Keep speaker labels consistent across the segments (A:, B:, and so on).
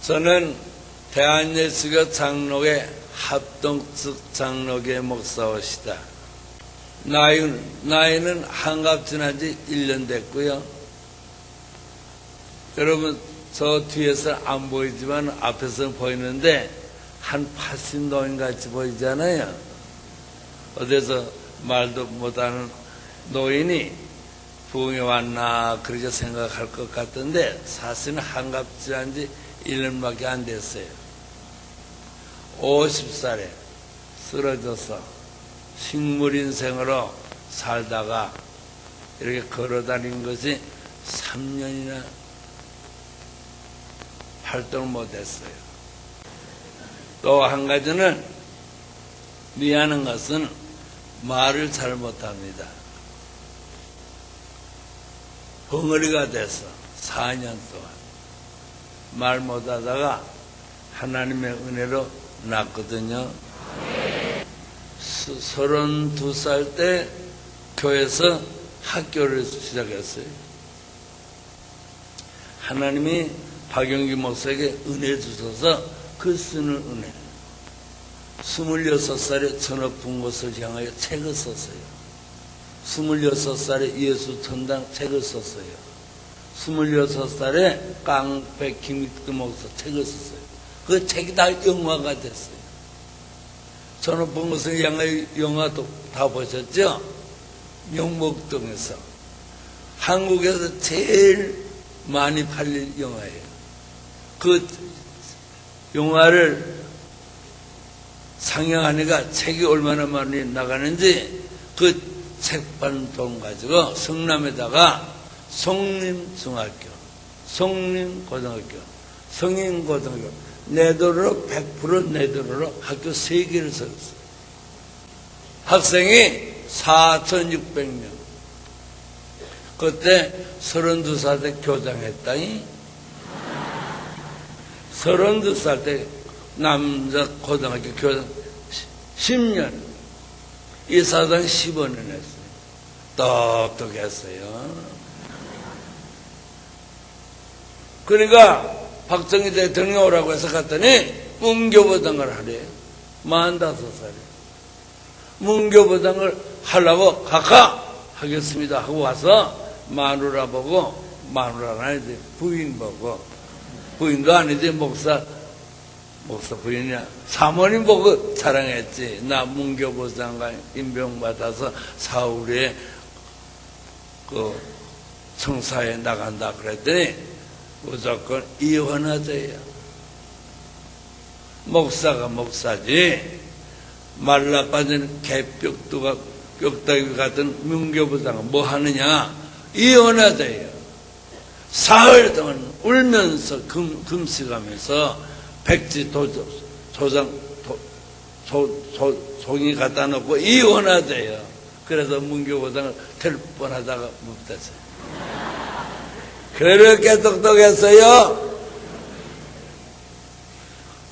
A: 저는 대한예수교 장로회 합동측 장로교회 목사오시다. 나이는 한갑 지난 지 1년 됐고요. 여러분, 저 뒤에서 안 보이지만 앞에서는 보이는데 한 80노인 같이 보이잖아요. 어디서 말도 못하는 노인이 부흥에 왔나 그렇게 생각할 것 같은데 사실은 한갑 지난 지 1년밖에 안 됐어요. 50살에 쓰러져서 식물인생으로 살다가 이렇게 걸어다닌 것이 3년이나 활동을 못했어요. 또 한 가지는 미안한 것은 말을 잘 못합니다. 벙어리가 돼서 4년 동안 말 못하다가 하나님의 은혜로 났거든요. 32살 때 교회에서 학교를 시작했어요. 하나님이 박영기 목사에게 은혜 주셔서 그 쓰는 은혜. 26살에 전업분곳을 향하여 책을 썼어요. 26살에 예수 전당 책을 썼어요. 26살에 깡패 김익두 목사 책을 썼어요. 그 책이 다 영화가 됐어요. 전업분곳을 향하여 영화도 다 보셨죠? 영목동에서. 한국에서 제일 많이 팔릴 영화예요. 그 영화를 상영하니까 책이 얼마나 많이 나가는지 그 책판 돈 가지고 성남에다가 성림중학교, 성림고등학교, 성인고등학교 내 돈으로 100% 내 돈으로 학교 3개를 세웠어요. 학생이 4,600명. 그때 32살 때 교장했다니. 32살 때 남자 고등학교 교장 10년. 이 사장 15년 했어요. 똑똑했어요. 그러니까 박정희 대통령이 오라고 해서 갔더니 문교부장을 하래요. 45살에. 문교부장을 하려고 각하 하겠습니다 하고 와서 마누라 보고, 마누라는 아니지 부인 보고, 부인도 아니지 목사 부인이야. 사모님 보고 자랑했지. 나 문교부장과 임명받아서 사울에 그 청사에 나간다 그랬더니 무조건 이혼하자요. 목사가 목사지. 말라빠진 뼈다귀 같은 문교부장은 뭐 하느냐? 이혼하자요. 사흘 동안 울면서 금식하면서 백지 종이 갖다 놓고 이혼하자요. 그래서 문교부장을 될 뻔하다가 묵됐어요. 그렇게 똑똑했어요.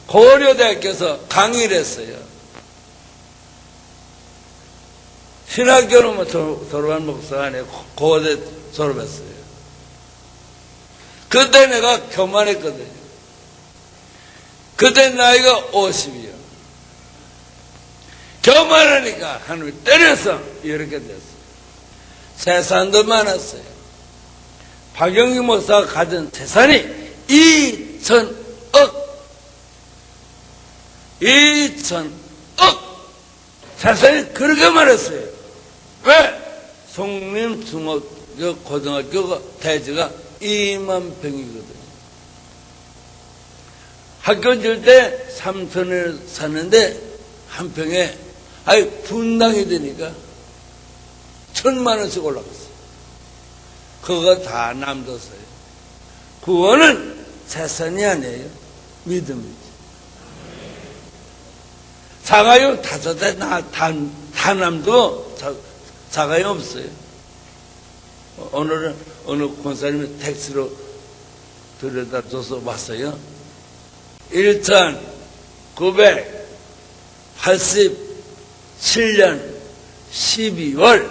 A: 고려대학교에서 강의를 했어요. 신학교는 졸업한 목사가 아니고 고대 졸업했어요. 그때 내가 교만했거든요. 그때 나이가 50이요. 교만하니까 하나님이 때려서 이렇게 됐어요. 재산도 많았어요. 박영기 목사가 가진 재산이 2,000억. 2,000억. 재산이 그렇게 많았어요. 왜? 성림중학교 고등학교가 대지가 2만 평이거든요. 학교 질 때 3천을 샀는데 한 평에 분당이 되니까 1,000만 원씩 올라갔어요. 그거 다 남뒀어요. 구원은 재산이 아니에요. 믿음이지. 자가용 5대 다 남도 자가용 없어요. 오늘은 어느 권사님이 택시로 들여다 줘서 왔어요. 1987년 12월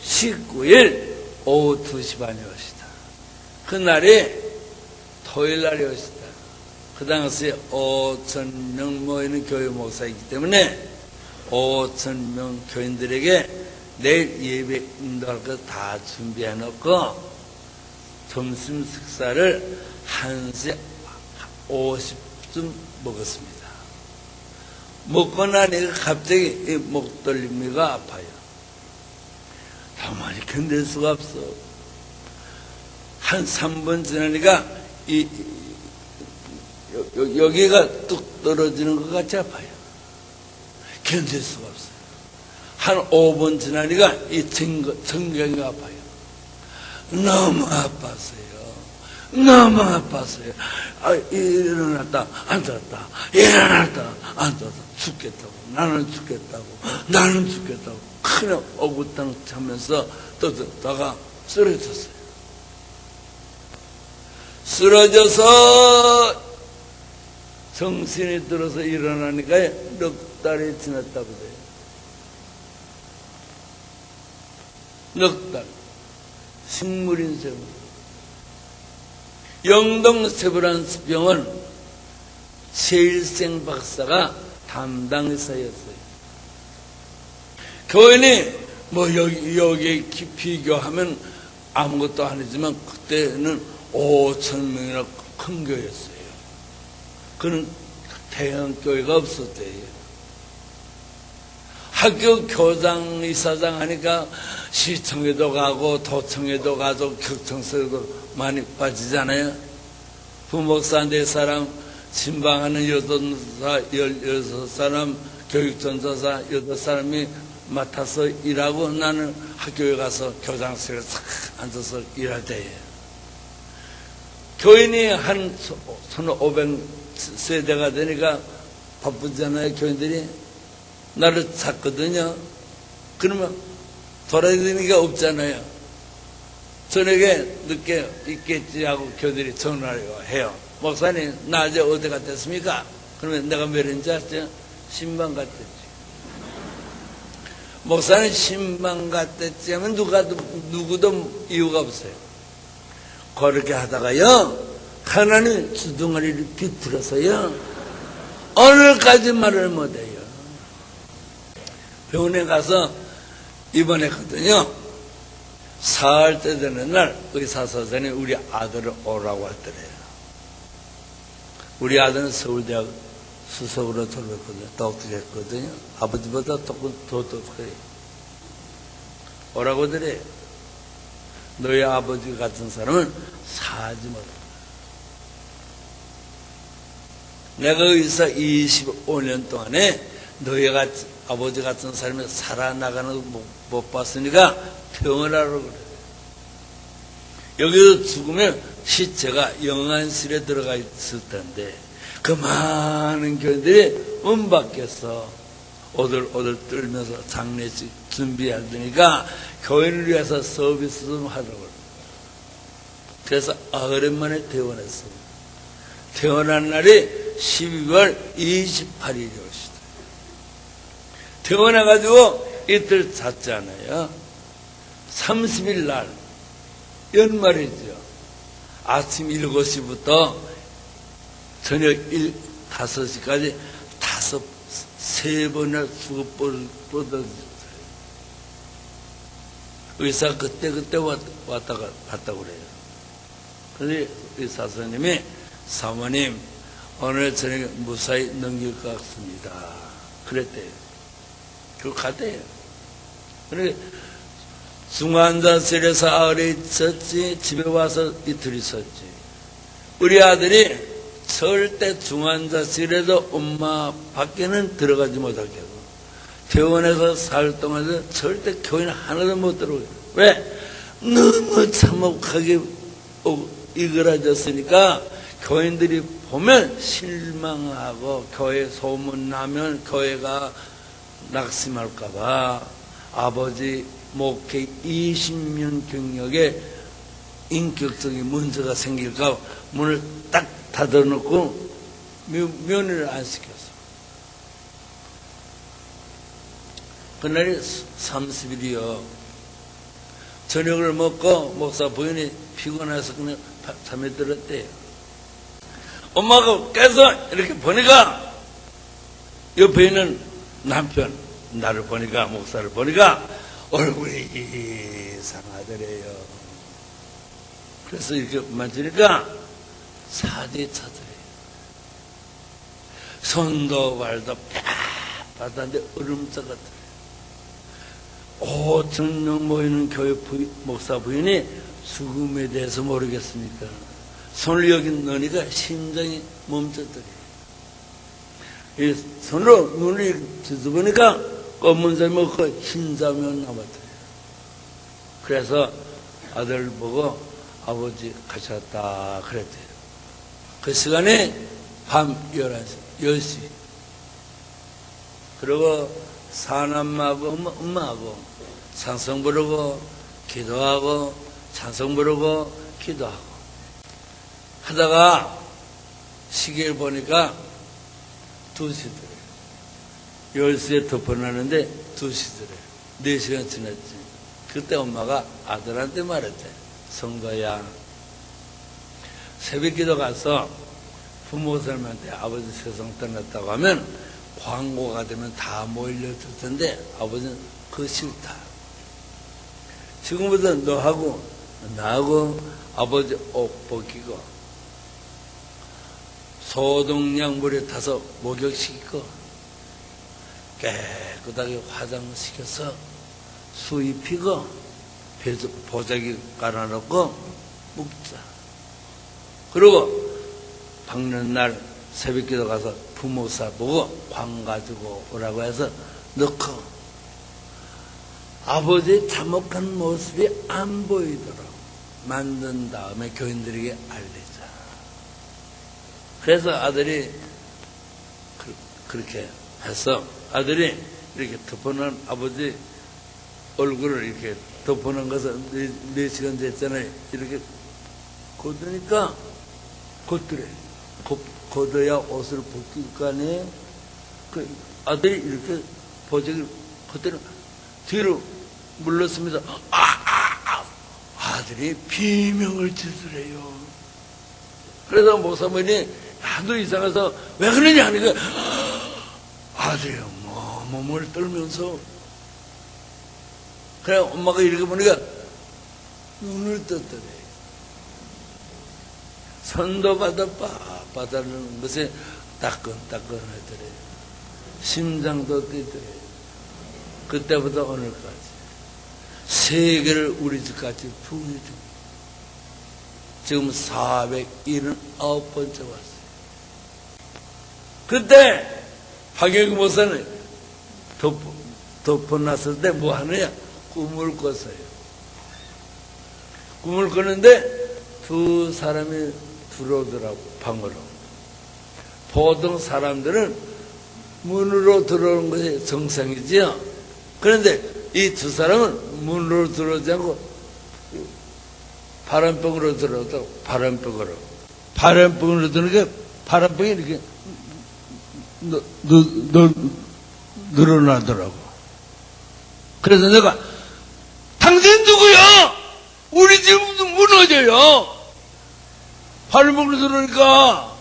A: 19일 오후 2시 반에 오시다. 그날이 토요일 날이 오시다. 그 당시에 5,000명 모이는 교회 목사이기 때문에 5,000명 교인들에게 내일 예배 인도할 거 다 준비해 놓고 점심 식사를 1시 50쯤 먹었습니다. 먹고 나니까 갑자기 이 목덜미가 아파요. 가만히 견딜 수가 없어. 한 3분 지나니까 여기가 뚝 떨어지는 것 같이 아파요. 견딜 수가 없어요. 한 5분 지나니까 이 정경이 아파요. 너무 아팠어요. 너무 아팠어요. 일어났다 앉았다 일어났다 앉았다. 죽겠다고 나는 죽겠다고 나는 죽겠다고 큰 어부땅 차면서 떠들다가 쓰러졌어요. 쓰러져서 정신이 들어서 일어나니까 넉 달이 지났다고 돼요. 넉 달. 식물인 세월. 영동세브란스병원 최일생 박사가 담당의사였어요. 교인이 뭐 여기에 비교하면 아무것도 아니지만 그때는 5,000명이나 큰 교회였어요. 그는 대형 교회가 없었대요. 학교 교장, 이사장 하니까 시청에도 가고 도청에도 가고 격청서에도 많이 빠지잖아요. 부목사 4사람, 신방하는 16사람, 교육전도사 8사람이 맡아서 일하고 나는 학교에 가서 교장실에 싹 앉아서 일할 때예요. 교인이 한 1,500세대가 되니까 바쁘잖아요. 교인들이 나를 찾거든요. 그러면 돌아야 되는 게 없잖아요. 저녁에 늦게 있겠지 하고 교인들이 전화를 해요. 목사님 낮에 어디 갔댔습니까? 그러면 내가 몇인지 아시죠? 신방 갔댔지. 목사님 신방 갔댔지 하면 누구도 이유가 없어요. 그렇게 하다가요 하나님 주둥아리를 비틀어서요 오늘까지 말을 못해요. 병원에 가서 입원했거든요. 사흘 때 되는 날 의사 선생님이 우리 아들을 오라고 하더래요. 우리 아들은 서울대학 수석으로 졸업했거든요. 독특했거든요. 아버지보다 더 똑똑해요. 오라고 하더래요. 너희 아버지 같은 사람은 사지 못한다. 내가 의사 25년 동안에 너희 아버지 같은 사람이 살아나가는 거 못 봤으니까 병원하러 그래. 여기서 죽으면 시체가 영안실에 들어가 있을 텐데 그 많은 교인들이 문 밖에서 오들오들 떨면서 장례식 준비하니까 교인을 위해서 서비스 좀 하려고. 그래서 오랜만에 퇴원했어요. 퇴원한 날이 12월 28일이었어요. 퇴원해가지고 이틀 잤잖아요. 30일 날 연말이죠. 아침 7시부터 저녁 5시까지 3번이나 죽어버렸어요. 의사 그때 왔다가 갔다고 그래요. 그런데 의사 선생님이 사모님 오늘 저녁에 무사히 넘길 것 같습니다. 그랬대요. 그거 갔대요. 그래 중환자실에서 아래 있었지 집에 와서 이틀 있었지. 우리 아들이 절대 중환자실에도 엄마 밖에는 들어가지 못하게 하고 퇴원해서 사흘 동안 절대 교인 하나도 못 들어오게. 왜? 너무 참혹하게 이그라졌으니까 교인들이 보면 실망하고 교회 소문나면 교회가 낙심할까봐 아버지 목회 20년 경력에 인격적인 문제가 생길까 문을 딱 닫아놓고 면회를 안 시켰어. 그날이 30일이요. 저녁을 먹고 목사 부인이 피곤해서 그냥 잠에 들었대요. 엄마가 깨서 이렇게 보니까 옆에 있는 남편, 나를 보니까, 목사를 보니까 얼굴이 이상하더래요. 그래서 이렇게 만지니까 사지 차더래요. 손도 발도 빳빳한데 얼음짝 같더래요. 5,000명 모이는 교회 목사 부인이 죽음에 대해서 모르겠습니까? 손을 여기 넣으니까 심장이 멈췄더래요. 이 손으로 눈을 뒤집으니까 검은색이 먹고 흰자면 남았더래요. 그래서 아들 보고 아버지 가셨다 그랬대요. 그 시간에 밤 10시. 그리고 사남하고 엄마하고 찬송 부르고 기도하고 찬송 부르고 기도하고 하다가 시계를 보니까 2시더래요. 10시에 덮어놨는데 2시더래요. 4시간 지났지. 그때 엄마가 아들한테 말했대. 성도야, 새벽기도 가서 부모님한테 아버지 세상 떠났다고 하면 광고가 되면 다 모일려줄 텐데 아버지는 그거 싫다. 지금부터 너하고 나하고 아버지 옷 벗기고 소독약 물에 타서 목욕시키고 깨끗하게 화장시켜서 수입히고 보자기 깔아놓고 묵자. 그리고 박는 날 새벽기도 가서 부모사 보고 광 가지고 오라고 해서 넣고 아버지의 참혹한 모습이 안 보이도록 만든 다음에 교인들에게 알리자. 그래서 아들이 그렇게 해서 아들이 이렇게 덮어놓은 아버지 얼굴을 이렇게 덮어놓은 것을 4시간 됐잖아요. 이렇게 걷으니까 걷더래. 걷어야 옷을 벗길 거 아니에요. 그 아들이 이렇게 보자기를 그때는 뒤로 물렀습니다. 아들이 비명을 치더래요. 그래서 목사님이 하도 이상해서 왜 그러냐 하니까 아들이 몸을 떨면서 그래 엄마가 이렇게 보니까 눈을 떴더래. 선도받아 빳빳하는 것에 따끈따끈하더래. 심장도 뛰더래. 그때부터 오늘까지 세계를 우리 집까지 부어줍니다. 지금 479번째 왔어요. 그때 박영규 목사는 덮어놨을 때 뭐 하느냐? 꿈을 꿨어요. 꿈을 꿨는데 두 사람이 들어오더라고, 방으로. 보통 사람들은 문으로 들어오는 것이 정상이지요. 그런데 이 두 사람은 문으로 들어오지 않고 바람병으로 들어오다고, 바람병으로. 바람병으로 들어오니까 바람병이 이렇게 늘어나더라고. 그래서 내가 당신 누구요? 우리 집 무너져요. 바람병으로 들어오니까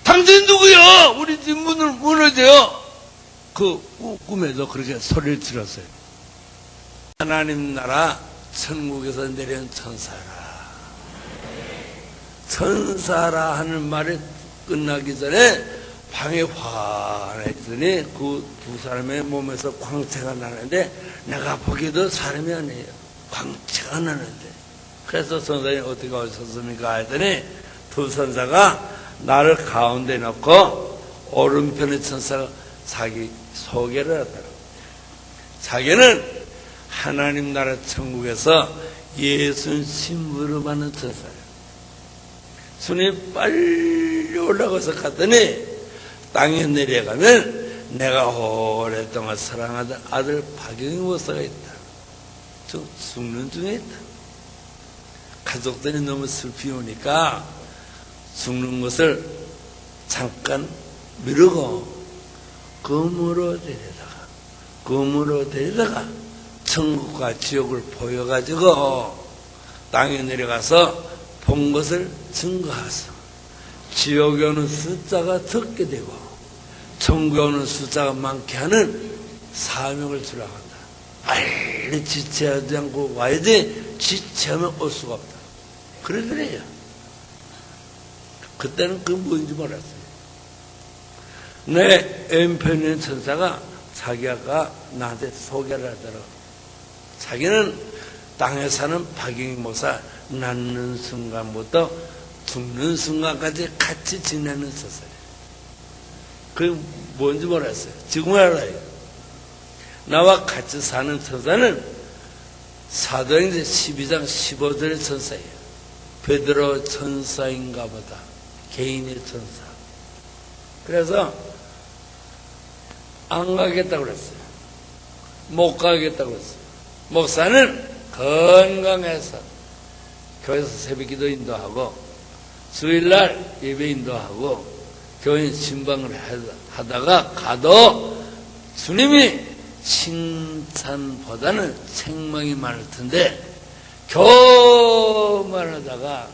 A: 당신 누구요? 우리 집 문을 무너져요. 그 꿈에도 그렇게 소리를 질렀어요. 하나님 나라 천국에서 내려온 천사라. 천사라 하는 말이 끝나기 전에 방에 환해지더니 그 두 사람의 몸에서 광채가 나는데 내가 보기에도 사람이 아니에요. 광채가 나는데. 그래서 선생님이 어떻게 오셨습니까? 했더니 두 천사가 나를 가운데 놓고 오른편의 천사가 자기 소개를 하더라고요. 자기는 하나님 나라 천국에서 예수님 신부로 받는 천사예요. 손이 빨리 올라가서 갔더니 땅에 내려가면 내가 오랫동안 사랑하던 아들 박영희 목사가 있다. 저 죽는 중에 있다. 가족들이 너무 슬피 오니까 죽는 것을 잠깐 미루고 금으로 데리다가 천국과 지옥을 보여가지고 땅에 내려가서 본 것을 증거하소. 지옥에 오는 숫자가 적게 되고 천국에 오는 숫자가 많게 하는 사명을 수락한다. 빨리 지체하지 않고 와야 돼. 지체하면 올 수가 없다. 그러더래요. 그때는 그게 뭔지 몰랐어요. 내 엠페니언 천사가 자기가 나한테 소개를 하더라고. 자기는 땅에 사는 박영익 목사 낳는 순간부터 죽는 순간까지 같이 지내는 천사예요. 그게 뭔지 몰랐어요. 지금 알아요. 나와 같이 사는 천사는 사도행전 12장 15절의 천사예요. 베드로 천사인가 보다. 개인의 천사. 그래서 안 가겠다고 그랬어요. 못 가겠다고 그랬어요. 목사는 건강해서 교회에서 새벽기도 인도하고 주일날 예배 인도하고 교인 신방을 하다가 가도 주님이 칭찬보다는 책망이 많을 텐데 교만 하다가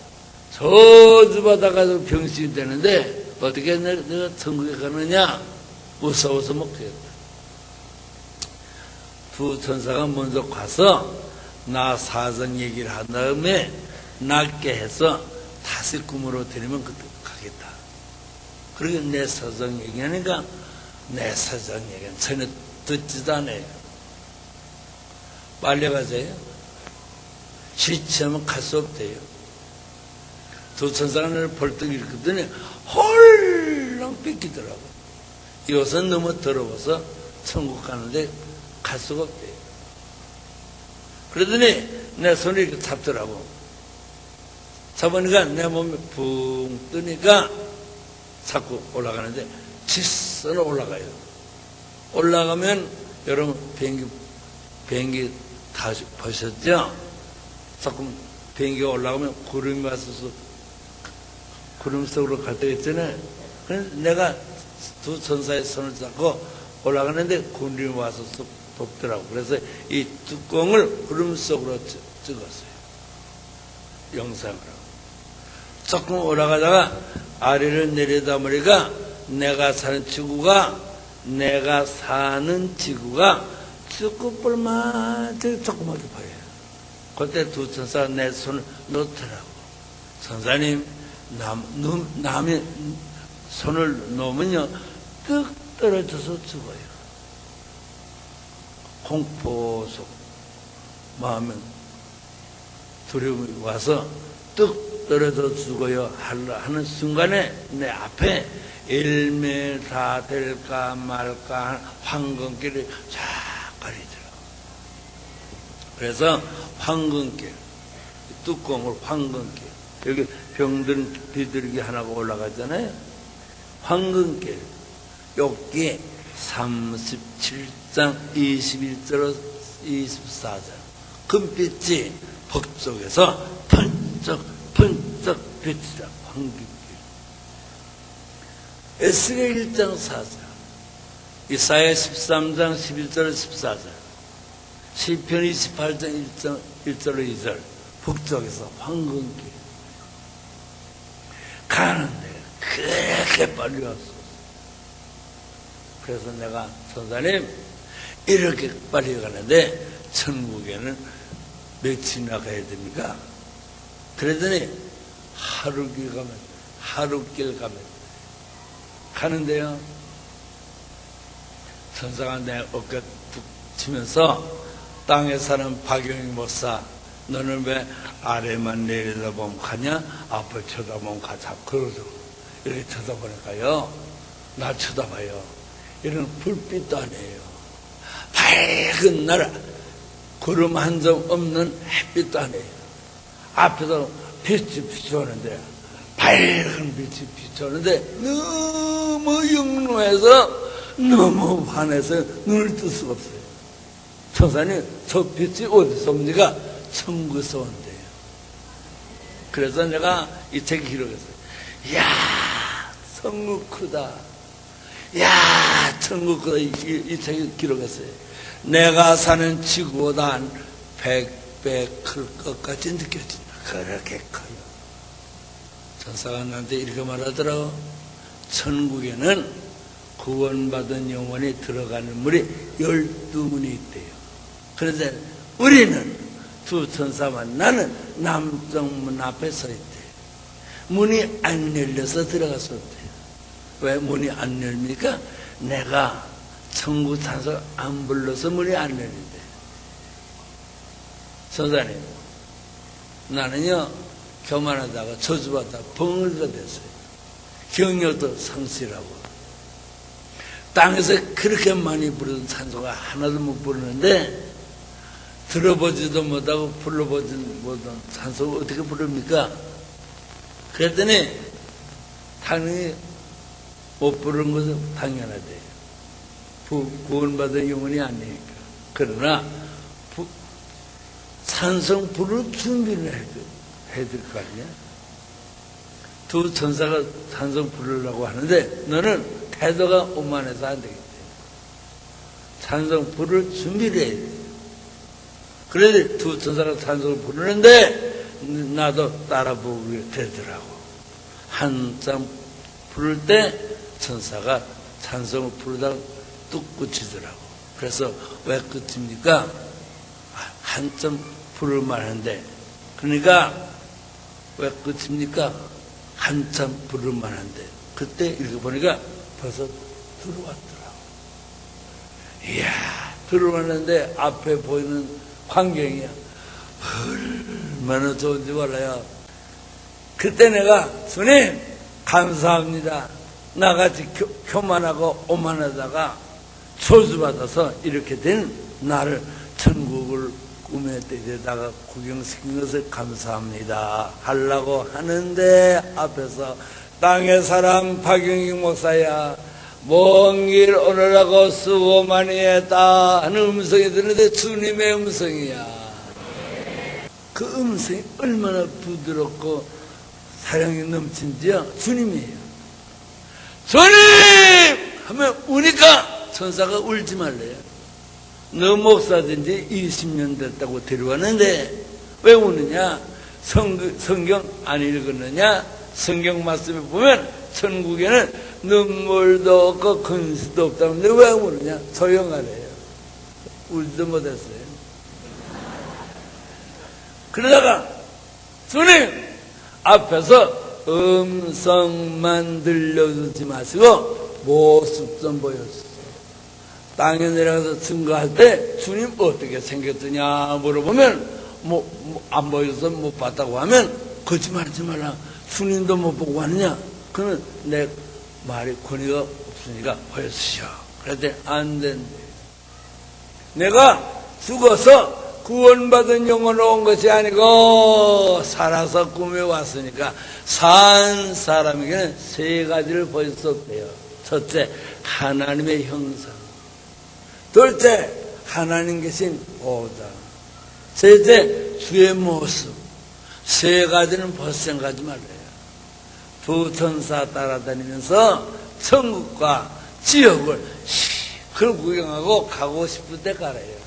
A: 저주받아가지고 병신이 되는데 어떻게 내가 천국에 가느냐? 무서워서 못 가겠다. 두 천사가 먼저 가서 나 사정 얘기를 한 다음에 낫게 해서 다시 꿈으로 데리면 그때 가겠다. 그러게 내 사정 얘기하니까 내 사정 얘기는 전혀 듣지도 않아요. 빨리 가세요. 지체하면 갈 수 없대요. 두 천사가 나를 벌떡 일으켰더니 홀랑 뺏기더라고. 이것은 너무 더러워서 천국 가는데 갈 수가 없대요. 그러더니 내 손을 이렇게 잡더라고. 잡으니까 내 몸이 붕 뜨니까 자꾸 올라가는데 질서는 올라가요. 올라가면 여러분 비행기 다 보셨죠? 자꾸 비행기가 올라가면 구름이 와서 구름 속으로 갈 때가 있잖아요. 그래서 내가 두 천사의 손을 잡고 올라가는데 구름이 와서 덮더라고. 그래서 이 뚜껑을 구름 속으로 찍었어요. 영상으로. 조금 올라가다가 아래를 내려다보니까 내가 사는 지구가 쭈꾸뿔만 조그맣게 보여요. 그때 두 천사가 내 손을 놓더라고. 천사님, 남의 손을 놓으면요, 뚝 떨어져서 죽어요. 공포 속 마음에 두려움이 와서 뚝 떨어져 죽어요 하는 순간에 내 앞에 일메다 될까 말까 황금길이 쫙 가리더라고. 그래서 황금길, 뚜껑을 황금길, 여기 병든 비둘기 하나가 올라가잖아요. 황금길, 여기 37장 21절 24절 금빛이 북쪽에서 펀쩍 빛이라 황금길. 에스겔 1장 4절, 이사야 13장 11절 14절, 시편 28장 1절 2절 북쪽에서 황금길. 가는데 그렇게 빨리 왔어. 그래서 내가 선사님 이렇게 빨리 가는데 천국에는 며칠이나 가야 됩니까? 그러더니 하루길 가면 가는데요, 천사가 내 어깨 툭 치면서 땅에 사는 박영익 목사, 너는 왜 아래만 내려다보면 가냐? 앞을 쳐다보면 가자. 그러죠. 이렇게 쳐다보니까요, 나 쳐다봐요. 이런 불빛도 아니에요. 밝은 나라, 구름 한 점 없는 햇빛도 아니에요. 앞에서 빛이 비춰오는데, 밝은 빛이 비춰오는데 너무 영롱해서 너무 환해서 눈을 뜰 수가 없어요. 천사님, 저 빛이 어디서 옵니까? 천국에서 온대요. 그래서 내가 이 책 기록했어요. 이야, 천국 크다. 야, 천국 크다. 이 책을 기록했어요. 내가 사는 지구보다 한 100배 클 것까지 느껴진다. 그렇게 커요. 천사가 나한테 이렇게 말하더라고. 천국에는 구원받은 영혼이 들어가는 문이 12문이 있대요. 그런데 우리는 두 천사 만나는 남쪽 문 앞에 서 있대요. 문이 안 열려서 들어갈 수 없대요. 왜 문이 안 열립니까? 내가 천국 찬송 안 불러서 문이 안 열린대. 선사님, 나는요 교만하다가 저주받다가 벙어리가 됐어요. 경력도 성실하고 땅에서 그렇게 많이 부르던 찬송가 하나도 못 부르는데 들어보지도 못하고 불러보지도 못한 찬송을 어떻게 부릅니까? 그랬더니 당연히 못 부르는 것은 당연하대요. 구원받은 영혼이 아니니까. 그러나 찬송 부를 준비를 해야 될 거 아니야? 두 천사가 찬송 부르려고 하는데 너는 태도가 오만해서 안 되겠대. 찬송 부를 준비를 해야 돼. 그래서 두 천사가 찬송을 부르는데 나도 따라 부르게 되더라고. 한참 부를 때 천사가 찬송을 부르다가 뚝 끝이더라고. 그래서 왜 끝입니까? 한참 부를만 한데. 그러니까 왜 끝입니까? 한참 부를만 한데. 그때 이렇게 보니까 벌써 들어왔더라고. 이야, 들어왔는데 앞에 보이는 광경이야. 얼마나 좋은지 몰라요. 그때 내가 주님 감사합니다. 나같이 교만하고 오만하다가 저주받아서 이렇게 된 나를 천국을 꿈에 때려다가 구경시킨 것을 감사합니다 하려고 하는데 앞에서 땅의 사람 박영익 목사야 먼 길 오느라고 수고 많이 했다 하는 음성이 들리는데 주님의 음성이야. 그 음성이 얼마나 부드럽고 사랑이 넘친지요. 주님이에요. 주님! 하면 우니까 천사가 울지 말래요. 너 목사된 지 20년 됐다고 데려왔는데 왜 우느냐? 성경 안 읽었느냐? 성경 말씀에 보면 천국에는 눈물도 없고 근수도 없다는데 왜 우느냐? 조용하래요. 울지도 못했어요. 그러다가 주님! 앞에서 음성만 들려주지 마시고 모습 좀 보여주세요. 땅에 내려가서 증거할 때 주님 어떻게 생겼더냐 물어보면 안 보여서 못 봤다고 하면 거짓말하지 말라. 주님도 못 보고 왔느냐? 그러면 내 말이 권위가 없으니까 보여주시오. 그랬더니 안 된대. 내가 죽어서 구원받은 영혼으로 온 것이 아니고 살아서 꿈에 왔으니까 산 사람에게는 세 가지를 보일 수 없대요. 첫째, 하나님의 형상. 둘째, 하나님 계신 보좌. 셋째, 주의 모습. 세 가지는 벌써 생각하지 말래요. 두 천사 따라다니면서 천국과 지옥을 그걸 구경하고 가고 싶을 때 가래요.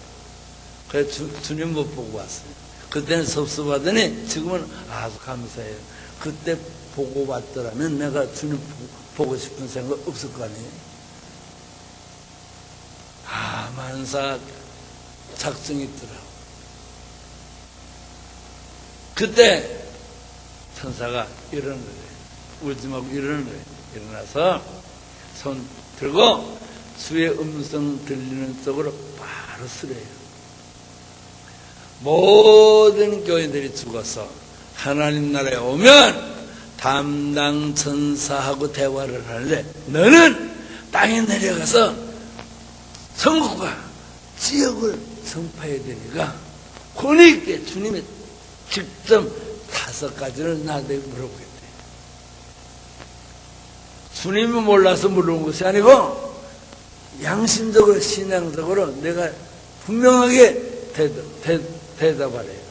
A: 그래서 주님 못 보고 왔어요. 그때는 섭섭하더니 지금은 아주 감사해요. 그때 보고 왔더라면 내가 주님 보고 싶은 생각 없을 거 아니에요. 만사 작정이 있더라고. 그때 천사가 일어나는 거예요. 울지 말고 일어나는 거예요. 일어나서 손 들고 주의 음성 들리는 쪽으로 바로 쓰래요. 모든 교인들이 죽어서 하나님 나라에 오면 담당 천사하고 대화를 하는데 너는 땅에 내려가서 천국과 지옥을 선포해야 되니까 권위 있게 주님이 직접 5가지를 나한테 물어보겠대. 주님이 몰라서 물어본 것이 아니고 양심적으로 신앙적으로 내가 분명하게 대답하래요.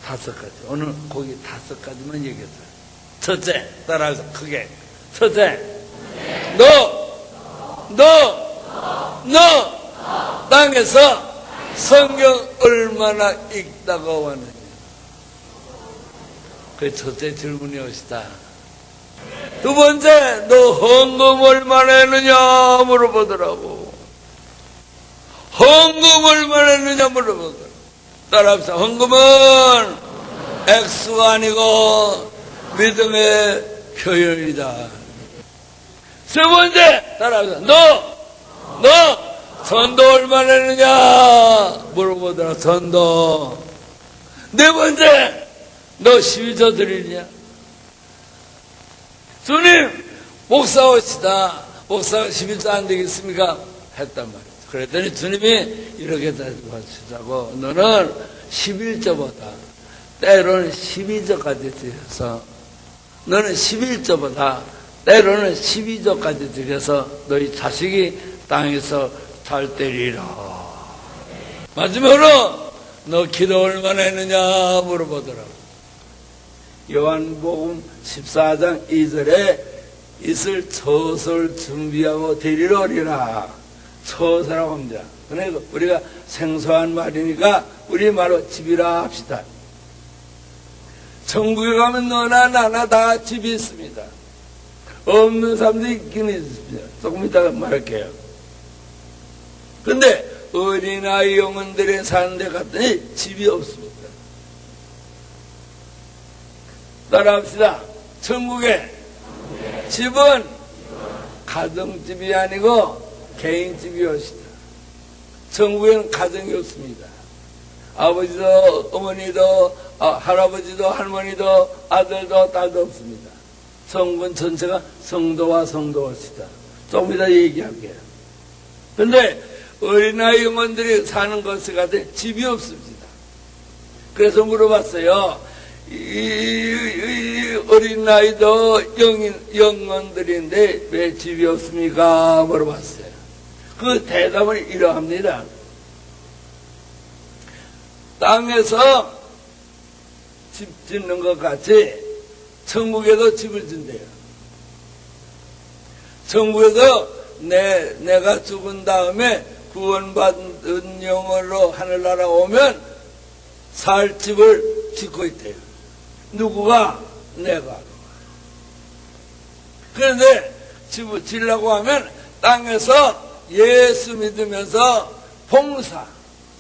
A: 5가지. 오늘 거기 5가지만 얘기했어요. 첫째, 따라서 크게. 첫째, 너 땅에서 성경 얼마나 읽다가 왔느냐. 그 첫째 질문이 옵시다. 두 번째, 너 헌금 얼마나 했느냐 물어보더라고. 헌금 얼마나 했느냐 물어보더라고. 따라합시다. 헌금은 액수가 아니고 믿음의 표현이다. 세 번째, 따라합시다. 너 전도 얼마나 했느냐 물어보더라. 전도. 네 번째, 너 12조 드리냐? 주님, 목사 오시다. 목사가 11조 안 되겠습니까? 했단 말이죠. 그랬더니 주님이 이렇게 하시자고, 너는 11조보다 때로는 12조까지 드려서, 너는 11조보다 때로는 12조까지 드려서 너희 자식이 땅에서 잘 되리라. 마지막으로 너 기도 얼마나 했느냐 물어보더라고. 요한복음 14장 2절에 있을 처소를 준비하고 데리러 오리라. 처소라고 합니다. 그러니까 우리가 생소한 말이니까 우리말로 집이라 합시다. 천국에 가면 너나 나나 다 집이 있습니다. 없는 사람도 있긴 있습니다. 조금 이따가 말할게요. 근데 어린아이 영혼들이 사는 데 갔더니 집이 없습니다. 따라합시다. 천국에 집은 가정집이 아니고 개인집이 없습니다. 천국에는 가정이 없습니다. 아버지도 어머니도 할아버지도 할머니도 아들도 딸도 없습니다. 천국은 전체가 성도와 성도시다. 조금 이따 얘기할게요. 근데 어린아이 영혼들이 사는 곳에 가서 집이 없습니다. 그래서 물어봤어요. 이 어린아이도 영혼들인데 왜 집이 없습니까? 물어봤어요. 그 대답은 이러합니다. 땅에서 집 짓는 것 같이 천국에도 집을 짓대요. 천국에서 내가 죽은 다음에 구원받은 영혼으로 하늘나라 오면 살 집을 짓고 있대요. 누구가? 내가. 그런데 집을 지으려고 하면 땅에서 예수 믿으면서 봉사,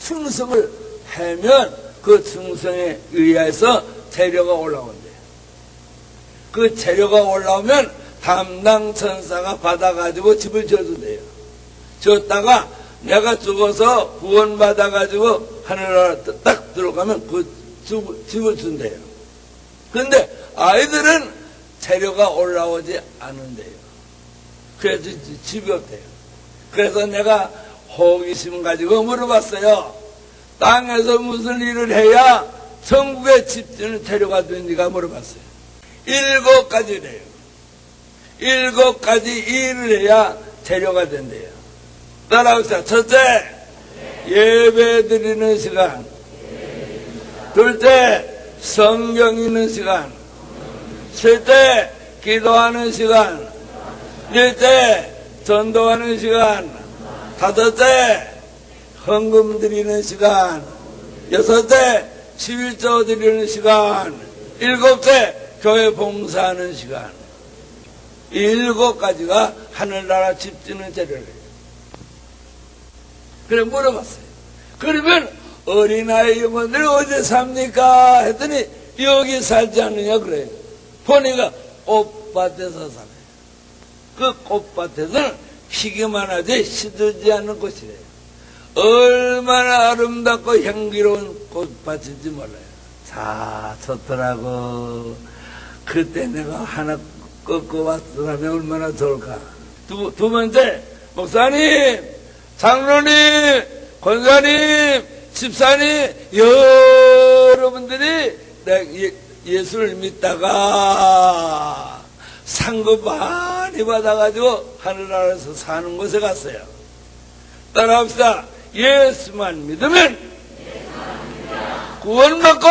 A: 충성을 하면 그 충성에 의해서 재료가 올라온대요. 그 재료가 올라오면 담당 천사가 받아가지고 집을 지어준대요. 지었다가 내가 죽어서 구원받아가지고 하늘나라 딱 들어가면 그 집을 준대요. 그런데 아이들은 재료가 올라오지 않은데요. 그래서 집이 없대요. 그래서 내가 호기심 가지고 물어봤어요. 땅에서 무슨 일을 해야 천국에 집 짓는 재료가 되는지가 물어봤어요. 7가지래요. 7가지 일을 해야 재료가 된대요. 따라합시다. 첫째, 예배 드리는 시간. 둘째, 성경 읽는 시간. 셋째, 기도하는 시간. 넷째, 전도하는 시간. 다섯째, 헌금 드리는 시간. 여섯째, 11조 드리는 시간. 일곱째, 교회 봉사하는 시간. 이 7가지가 하늘나라 집 짓는 재료래요. 그래 물어봤어요. 그러면 어린아이 영혼들이 어디 삽니까? 했더니 여기 살지 않느냐 그래요. 보니까 꽃밭에서 살아요. 그 꽃밭에서는 피기만 하지 시들지 않는 곳이래요. 얼마나 아름답고 향기로운 꽃밭인지 몰라요. 자, 좋더라고. 그때 내가 하나 꺾어 왔더라면 얼마나 좋을까. 두 번째, 목사님, 장로님, 권사님, 집사님, 여러분들이 예수를 믿다가 상급 많이 받아가지고 하늘나라에서 사는 곳에 갔어요. 따라합시다. 예수만 믿으면 구원받고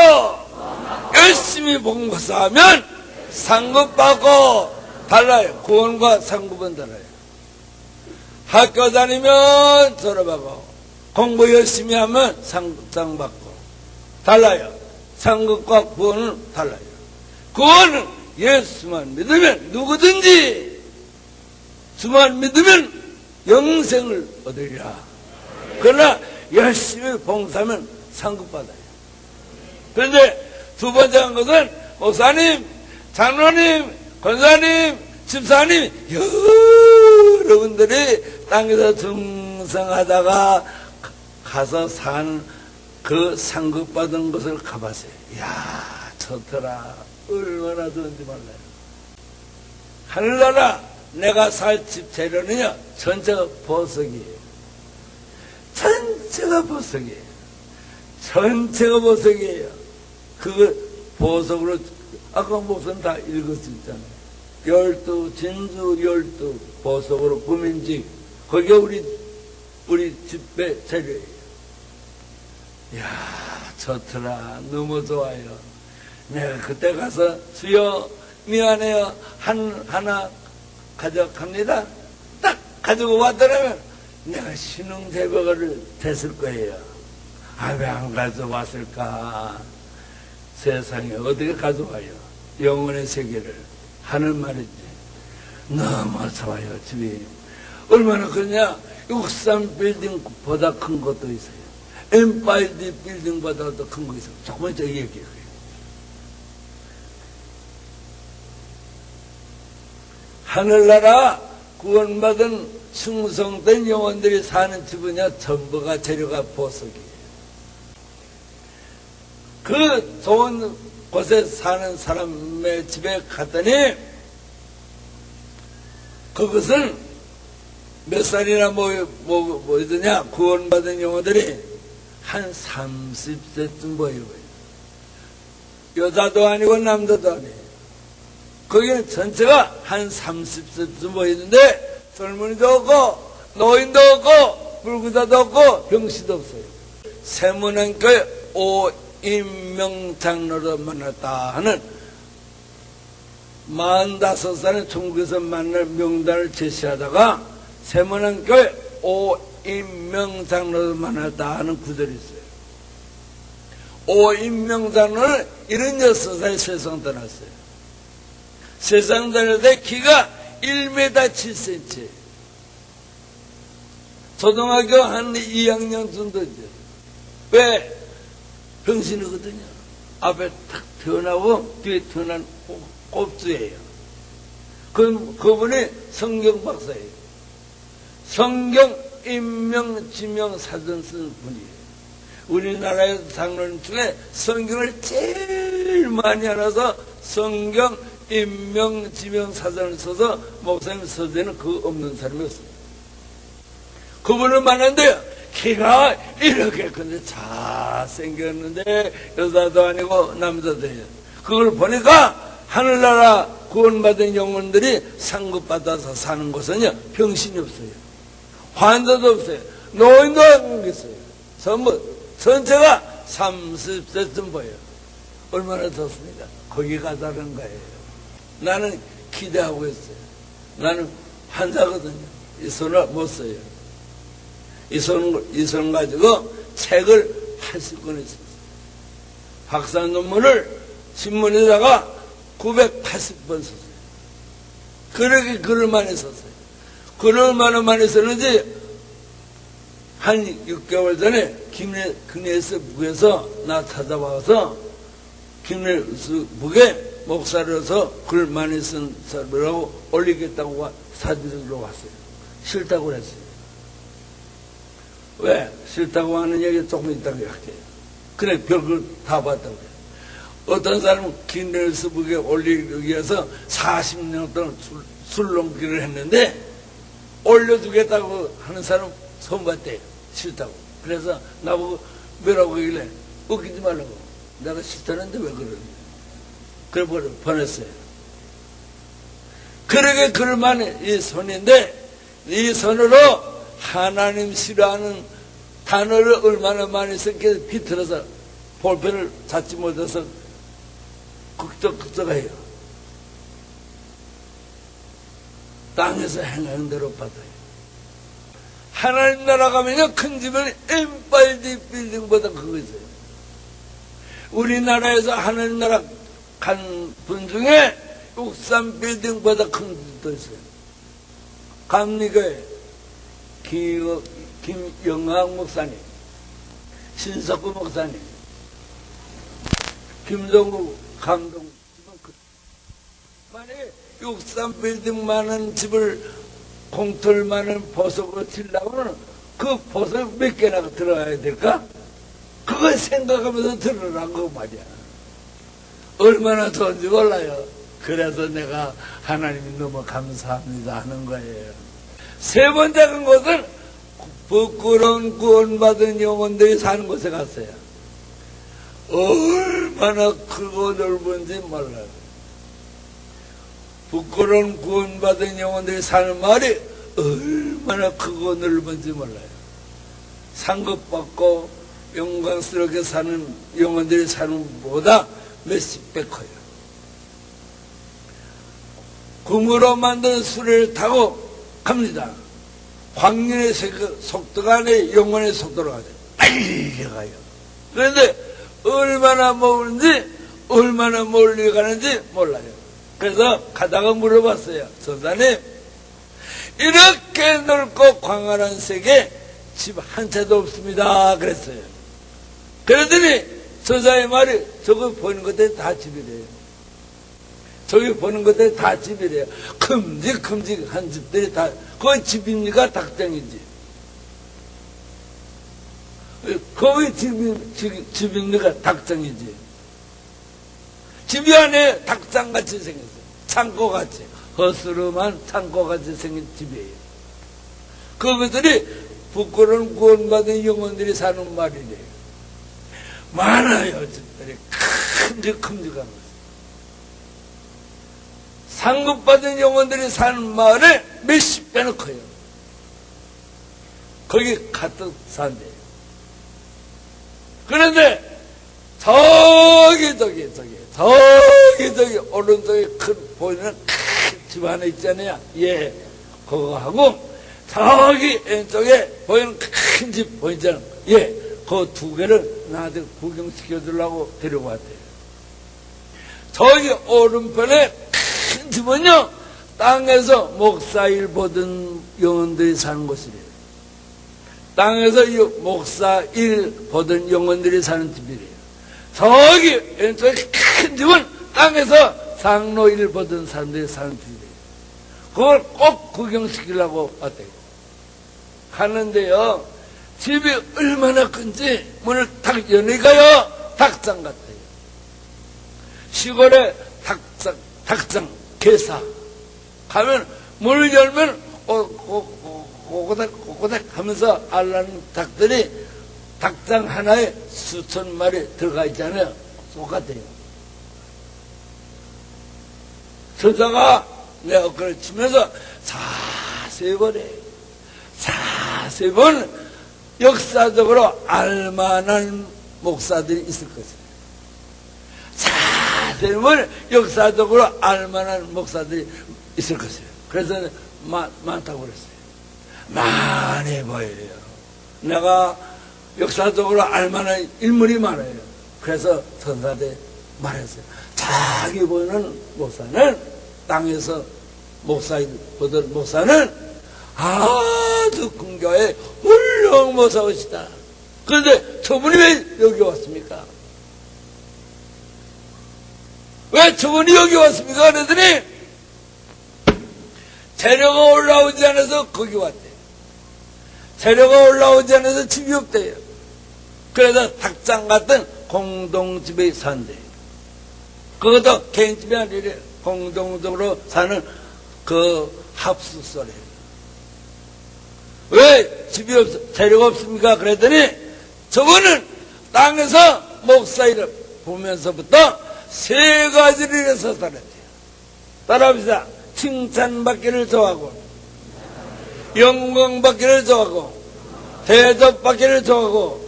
A: 열심히 봉사하면 상급받고 달라요. 구원과 상급은 달라요. 학교 다니면 졸업하고 공부 열심히 하면 상급장 받고 달라요. 상급과 구원은 달라요. 구원은 예수만 믿으면 누구든지 주만 믿으면 영생을 얻으리라. 그러나 열심히 봉사하면 상급받아요. 그런데 두 번째 한 것은 목사님, 장로님, 권사님, 집사님 여러분들이 땅에서 중생하다가 가서 사는 그 상급받은 것을 가봤어요. 이야, 좋더라. 얼마나 좋은지 몰라요. 하늘나라 내가 살 집 재료는요, 전체가 보석이에요. 전체가 보석이에요. 전체가 보석이에요. 그 보석으로, 아까 목사님 다 읽었잖아요. 12 진주 12 보석으로 구민직, 거기가 우리 집의 재료예요. 이야, 좋더라. 너무 좋아요. 내가 그때 가서 주여 미안해요. 하나 가져갑니다. 딱 가지고 왔더라면 내가 신흥대박을 됐을 거예요. 아, 왜 안 가져왔을까? 세상에 어떻게 가져와요? 영혼의 세계를. 하늘 말이지. 너무 좋아요, 집이. 얼마나 크냐? 63 빌딩보다 큰 것도 있어요. 엠파이어 빌딩보다 더 큰 거 있어요. 조금만 더 얘기해요. 하늘나라 구원받은 충성된 영혼들이 사는 집은요, 전부가 재료가 보석이에요. 그 좋은 곳에 사는 사람의 집에 갔더니 그것은 몇 살이나 뭐이더냐, 구원받은 영혼들이 한 30세쯤 보여요. 여자도 아니고 남자도 아니에요. 거기는 전체가 한 30세쯤 보이는데 젊은이도 없고 노인도 없고 불구자도 없고 병시도 없어요. 세문안교회 오인명장로로 만났다 하는 45살에 중국에서 만날 명단을 제시하다가 세문안교회 오인명장로로 만났다 하는 구절이 있어요. 오인명장로는 76살에 세상 떠났어요. 세상 다닐 때 키가 1m 7cm. 초등학교 한 2학년 정도죠. 왜? 병신이거든요. 앞에 탁 태어나고 뒤에 태어난 꼽주예요. 그분이 성경 박사예요. 성경 인명 지명 사전 쓴 분이에요. 우리나라의 장로님 중에 성경을 제일 많이 알아서 성경 인명 지명 사전을 써서 목사님 서재는 그 없는 사람이 없어요. 그분을 만났는데요, 키가 이렇게 큰데 잘생겼는데 여자도 아니고 남자도 아니에요. 그걸 보니까 하늘나라 구원받은 영혼들이 상급받아서 사는 곳은요, 병신이 없어요. 환자도 없어요. 노인도 안 계세요. 전부 전체가 30세쯤 보여요. 얼마나 좋습니까? 거기 가자는 거예요. 나는 기대하고 있어요. 나는 환자거든요. 이 손을 못 써요. 이 손 가지고 책을 80권 했었어요. 박사 논문을 신문에다가 980번 썼어요. 그렇게 글을 많이 썼어요. 글을 많이 썼는지 한 6개월 전에 김내스 북에서 나 찾아와서 김내스 북에 목사로서 글 많이 쓴 사람이라고 올리겠다고 사진으로 왔어요. 싫다고 그랬어요. 왜? 싫다고 하는 얘기 조금 있다고 할게요. 그래, 별걸 다 봤다고 해요. 어떤 사람은 기네스북에 올리기 위해서 40년 동안 술렁기를 했는데 올려주겠다고 하는 사람 처음 봤대요. 싫다고. 그래서 나보고 뭐라고 하길래 웃기지 말라고. 내가 싫다는데 왜 그러냐. 그래 보냈어요. 그러게 그럴만한 이 손인데 이 손으로 하나님 싫어하는 단어를 얼마나 많이 썼게 비틀어서 볼펜을 잡지 못해서 극적극적해요. 땅에서 행하는 대로 받아요. 하나님 나라 가면요, 큰 집은 엠파이어 빌딩보다 그거 있어요. 우리나라에서 하나님 나라 간 분 중에 63 빌딩보다 큰 집도 있어요. 감리교회 김영학 목사님, 신석구 목사님, 김동국 감독 집은 만약에 63 빌딩 많은 집을 공틀 많은 보석으로 치려면 그 보석 몇 개나 들어가야 될까? 그걸 생각하면서 들으라고 말이야. 얼마나 좋은지 몰라요. 그래서 내가 하나님이 너무 감사합니다 하는 거예요. 세 번째 것은 부끄러운 구원받은 영혼들이 사는 곳에 갔어요. 얼마나 크고 넓은지 몰라요. 부끄러운 구원받은 영혼들이 사는 마을이 얼마나 크고 넓은지 몰라요. 상급받고 영광스럽게 사는 영혼들이 사는 것보다 몇십 배 커요. 금으로 만든 수레를 타고 갑니다. 광년의 속도가 아니라 영혼의 속도로 가죠. 빨리 가요. 그런데 얼마나 머무는지 얼마나 멀리 가는지 몰라요. 그래서 가다가 물어봤어요. 선사님, 이렇게 넓고 광활한 세계 집 한 채도 없습니다. 그랬어요. 그랬더니 선사의 말이 저거 보이는 것들이 다 집이래요. 저기 보는 것들이 다 집이래요. 큼직큼직한 집들이 다, 그건 집입니까? 닭장인지? 거기 집입니까? 닭장인지? 집이 안에 닭장같이 생겼어요. 창고같이. 허스름한 창고같이 생긴 집이에요. 그것들이 부끄러운 구원받은 영혼들이 사는 말이래요. 많아요, 집들이. 큼직큼직한 것. 상급받은 영혼들이 사는 마을에 몇십 배는 커요. 거기 가득 산대요. 그런데 저기 오른쪽에 큰 보이는 큰 집 하나 있잖아요. 예, 그거 하고 저기 왼쪽에 보이는 큰 집 보이잖아요. 예, 그 두 개를 나한테 구경시켜주려고 데려왔대요. 저기 오른편에 큰 집은요, 땅에서 목사일 보던 영혼들이 사는 곳이래요. 땅에서 목사일 보던 영혼들이 사는 집이래요. 저기 왼쪽에 큰 집은 땅에서 상로일 보던 사람들이 사는 집이래요. 그걸 꼭 구경시키려고 왔대요. 가는데요, 집이 얼마나 큰지 문을 탁 여니까요, 닭장 같아요. 시골에 닭장, 개사. 가면 문을 열면 꼬꼬닥 하면서 알라는 닭들이 닭장 하나에 수천 마리 들어가 있잖아요. 똑같아요. 저자가 내 어깨를 치면서 자세히 보래. 자세히 보면 역사적으로 알만한 목사들이 있을 것이에요. 자세히 보면 역사적으로 알만한 목사들이 있을 것이에요. 그래서 많다고 그랬어요. 많이 보여요. 내가 역사적으로 알만한 인물이 많아요. 그래서 선사대 말했어요. 자기 보이는 목사는, 땅에서 보던 목사는 아주 근교에 훌륭한 목사이시다. 그런데 저분이 왜 여기 왔습니까? 왜 저분이 여기 왔습니까? 그랬더니 재료가 올라오지 않아서 거기 왔대요. 재료가 올라오지 않아서 집이 없대요. 그래서 닭장 같은 공동집에 산대요. 그것도 개인집이 아니래요. 공동적으로 사는 그 합숙소래요. 왜 집이 재료가 없습니까? 그랬더니 저거는 땅에서 목사일을 보면서부터 세 가지를 해서 살았대요. 따라합시다. 칭찬받기를 좋아하고, 영광받기를 좋아하고, 대접받기를 좋아하고,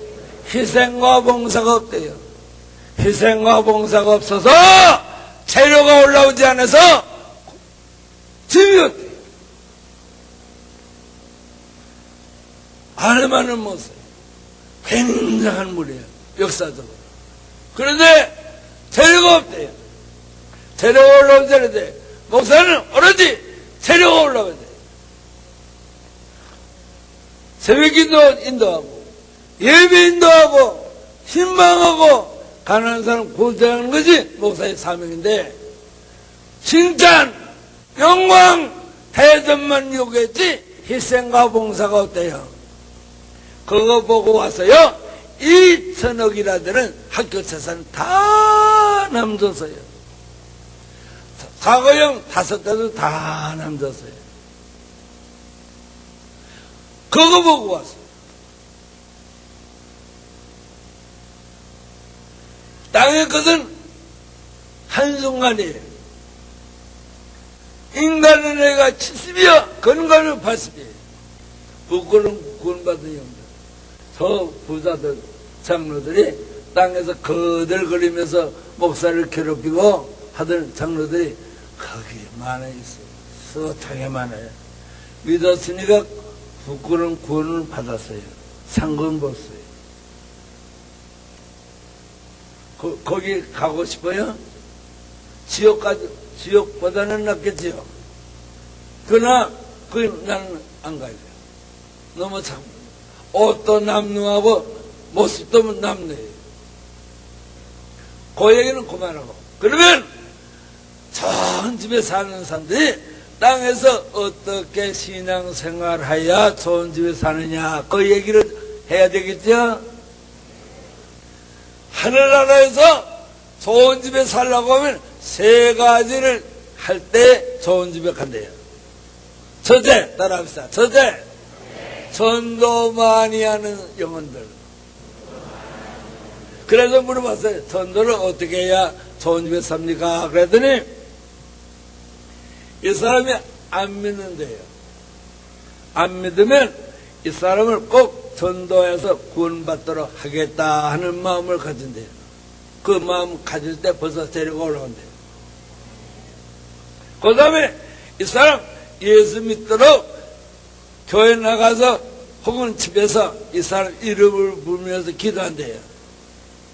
A: 희생과 봉사가 없대요. 희생과 봉사가 없어서 재료가 올라오지 않아서 집이 없대요. 알만한 모습. 굉장한 물이에요. 역사적으로. 그런데 재료가 없대요. 재료가 올라오면 되는데, 목사는 오로지 재료가 올라오면 돼. 새벽기도 인도하고, 예배 인도하고, 신방하고, 가난한 사람 구제하는 것이 목사의 사명인데, 칭찬, 영광, 대접만 요구했지, 희생과 봉사가 어때요? 그거 보고 와서요, 이 천억이라들은 학교 재산 다 남줬어요. 사고형 5대도 다 남줬어요. 그거 보고 왔어요. 땅의 것은 한순간이에요. 인간의 나이가 70이요, 건강은 80이에요. 부끄러운 구원받은 영들. 저 부자들, 장로들이 땅에서 거들거리면서 목사를 괴롭히고 하던 장로들이 거기 많아 있어요. 서탕에 많아요. 믿었으니까 부끄러운 구원을 받았어요. 상금 벌었어요. 거기 가고 싶어요? 지옥보다는 낫겠지요. 그러나 나는 안 가야 돼요. 너무 참 옷도 남루하고 모습도 남루해요. 그 얘기는 그만하고, 그러면 좋은 집에 사는 사람들이 땅에서 어떻게 신앙생활해야 좋은 집에 사느냐, 그 얘기를 해야 되겠죠. 하늘나라에서 좋은 집에 살려고 하면 3가지를 할 때 좋은 집에 간대요. 첫째, 따라합시다. 첫째, 전도 많이 하는 영혼들. 그래서 물어봤어요. 전도를 어떻게 해야 좋은 집에 삽니까? 그랬더니 이 사람이 안 믿는데요. 안 믿으면 이 사람을 꼭 전도해서 구원받도록 하겠다 하는 마음을 가진대요. 그 마음 가질 때 벌써 재료가 올라온대요. 그 다음에 이 사람 예수 믿도록 교회 나가서 혹은 집에서 이 사람 이름을 부르면서 기도한대요.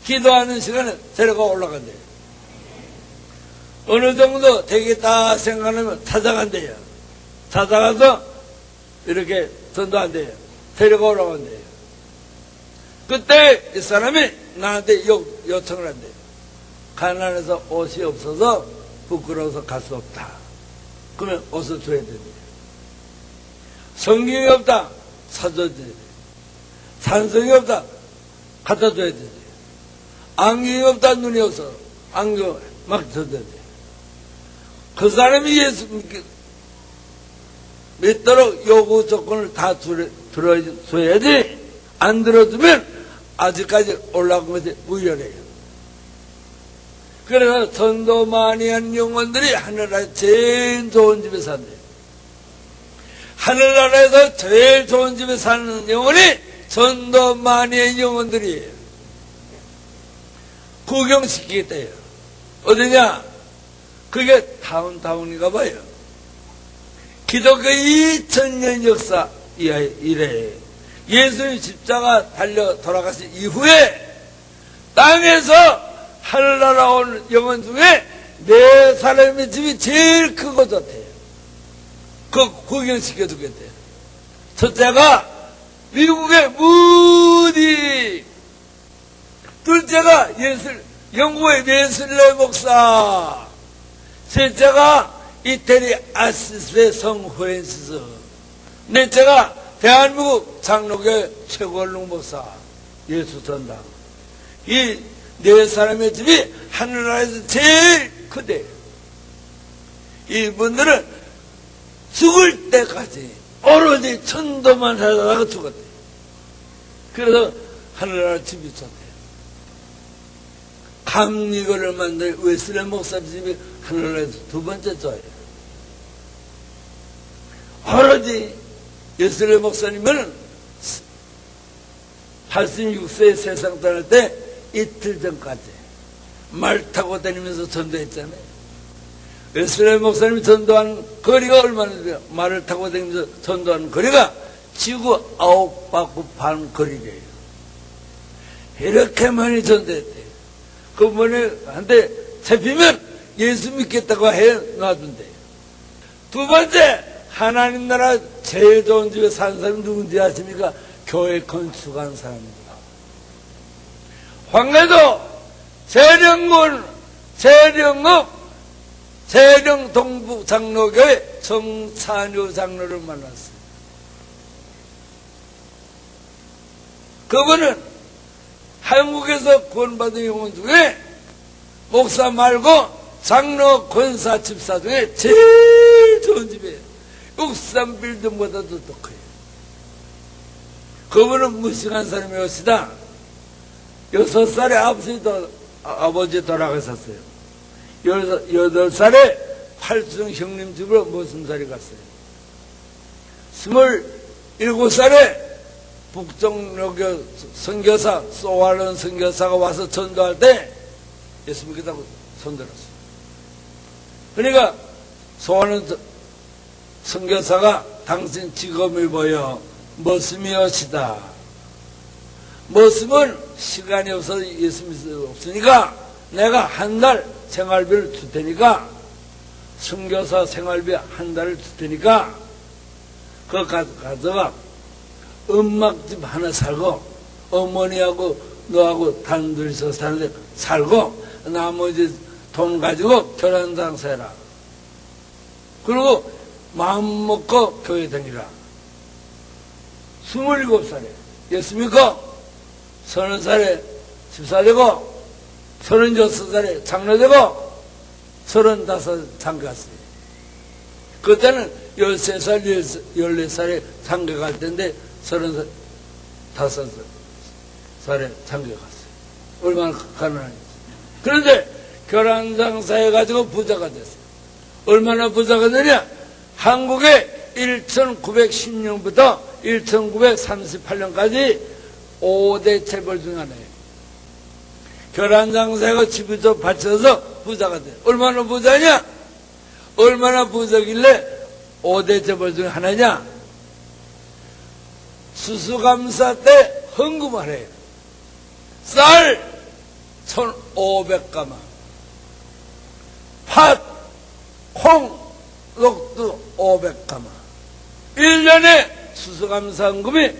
A: 기도하는 시간에 재료가 올라간대요. 어느 정도 되겠다 생각하면 찾아간대요. 찾아가서 이렇게 전도한대요. 재료가 올라간대요. 그때 이 사람이 나한테 요청을 한대요. 가난해서 옷이 없어서 부끄러워서 갈 수 없다. 그러면 옷을 줘야 된대요. 성경이 없다. 사줘야 돼요. 산성이 없다. 갖다 줘야 돼요. 안경이 없다. 눈이 없어. 안경 막 줘야 돼요. 그 사람이 예수 믿도록 요구 조건을 다 들어줘야지. 안 들어주면 아직까지 올라간 것이 무효래요. 그래서 전도 많이 한 영혼들이 하늘나라에 제일 좋은 집에 산대요. 하늘나라에서 제일 좋은 집에 사는 영혼이 전도 많이 한 영혼들이에요. 구경시키겠대요. 어디냐? 그게 다운타운인가 봐요. 기독교 2000년 역사 이래 예수님 십자가 달려 돌아가신 이후에 땅에서 하늘나라 온 영혼 중에 4사람의 집이 제일 크고 좋대요. 그 구경시켜주겠대요. 첫째가 미국의 무디, 둘째가 영국의 웨슬레 목사, 셋째가 이태리 아시스의 성 프랜시스, 넷째가 대한민국 장로교회 최고령 목사 예수 전당. 이 4사람의 집이 하늘나라에서 제일 크대요. 이분들은 죽을 때까지 오로지 천도만 하다가 죽었대요. 그래서 하늘나라 집이 좋대요. 감리교를 만든 웨슬레 목사 집이 하늘나라에서 2번째 좋아요. 오로지 웨슬레 목사님은 86세에 세상 떠날 때 이틀 전까지 말 타고 다니면서 전도했잖아요. 웨슬레 목사님이 전도한 거리가 얼마나 돼요? 말을 타고 다니면서 전도한 거리가 지구 9바퀴 반 거리래요. 이렇게 많이 전도했대요. 그분한테 잡히면 예수 믿겠다고 해 놔둔대. 두 번째, 하나님 나라 제일 좋은 집에 사는 사람이 누군지 아십니까? 교회 건축한 사람입니다. 황해도 재령군, 재령 동부 장로교회 정찬효 장로를 만났어요. 그분은 한국에서 구원받은 영혼 중에 목사 말고 장로, 권사, 집사 중에 제일 좋은 집이에요. 육삼 빌딩보다도 더 커요. 그분은 무식한 사람이었시다. 6살에 아버지 돌아가셨어요. 8살에 팔순 형님 집으로 모순살이 갔어요. 27살에 북정로교 선교사, 소알론 선교사가 와서 전도할 때 예수 믿겠다고 손들었어요. 그러니까 소알론 선교사가 당신 직업을 보여 머슴이엇이다. 머슴은 시간이 없어서 예수 믿을 수 없으니까 내가 한 달 생활비를 줄 테니까, 선교사 생활비 한 달을 줄 테니까 그거 가져가 음악집 하나 살고 어머니하고 너하고 단둘이서 사는데 살고 나머지 돈 가지고 결혼장사 해라. 그리고 마음 먹고 교회 다니라. 27살에 예수 믿고 30살에 집사 되고 36살에 장로 되고 35 장가 갔어요. 그때는 13살, 14살에 장가 갈 때인데 35살에 장가 갔어요. 얼마나 가난한지. 그런데 결혼장사 해가지고 부자가 됐어요. 얼마나 부자가 되냐? 한국에 1910년부터 1938년까지 5대 재벌 중 하나예요. 결혼장사하고 집을 좀 바쳐서 부자가 돼요. 얼마나 부자냐? 얼마나 부자길래 5대 재벌 중 하나냐? 수수감사 때 헌금을 해요. 쌀 1,500가마, 팥, 콩, 녹두 500가마. 1년에 수수감사 헌금이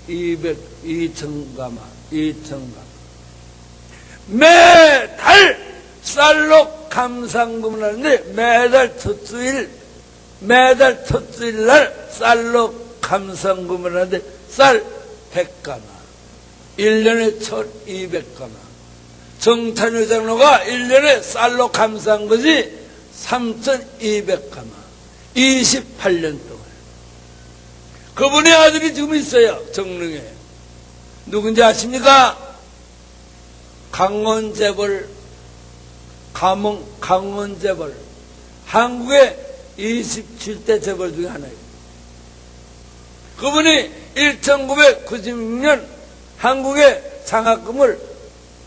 A: 2,000가마, 2,000가마. 매달 쌀로 감상금을 하는데 매달 첫 주일 날 쌀로 감상금을 하는데 쌀 100가마, 1년에 1,200가마. 정찬효 장로가 1년에 쌀로 감사한 것이 3,200가마, 28년 동안. 그분의 아들이 지금 있어요. 정릉에. 누군지 아십니까? 강원재벌, 강원재벌. 한국의 27대 재벌 중에 하나예요. 그분이 1996년 한국에 장학금을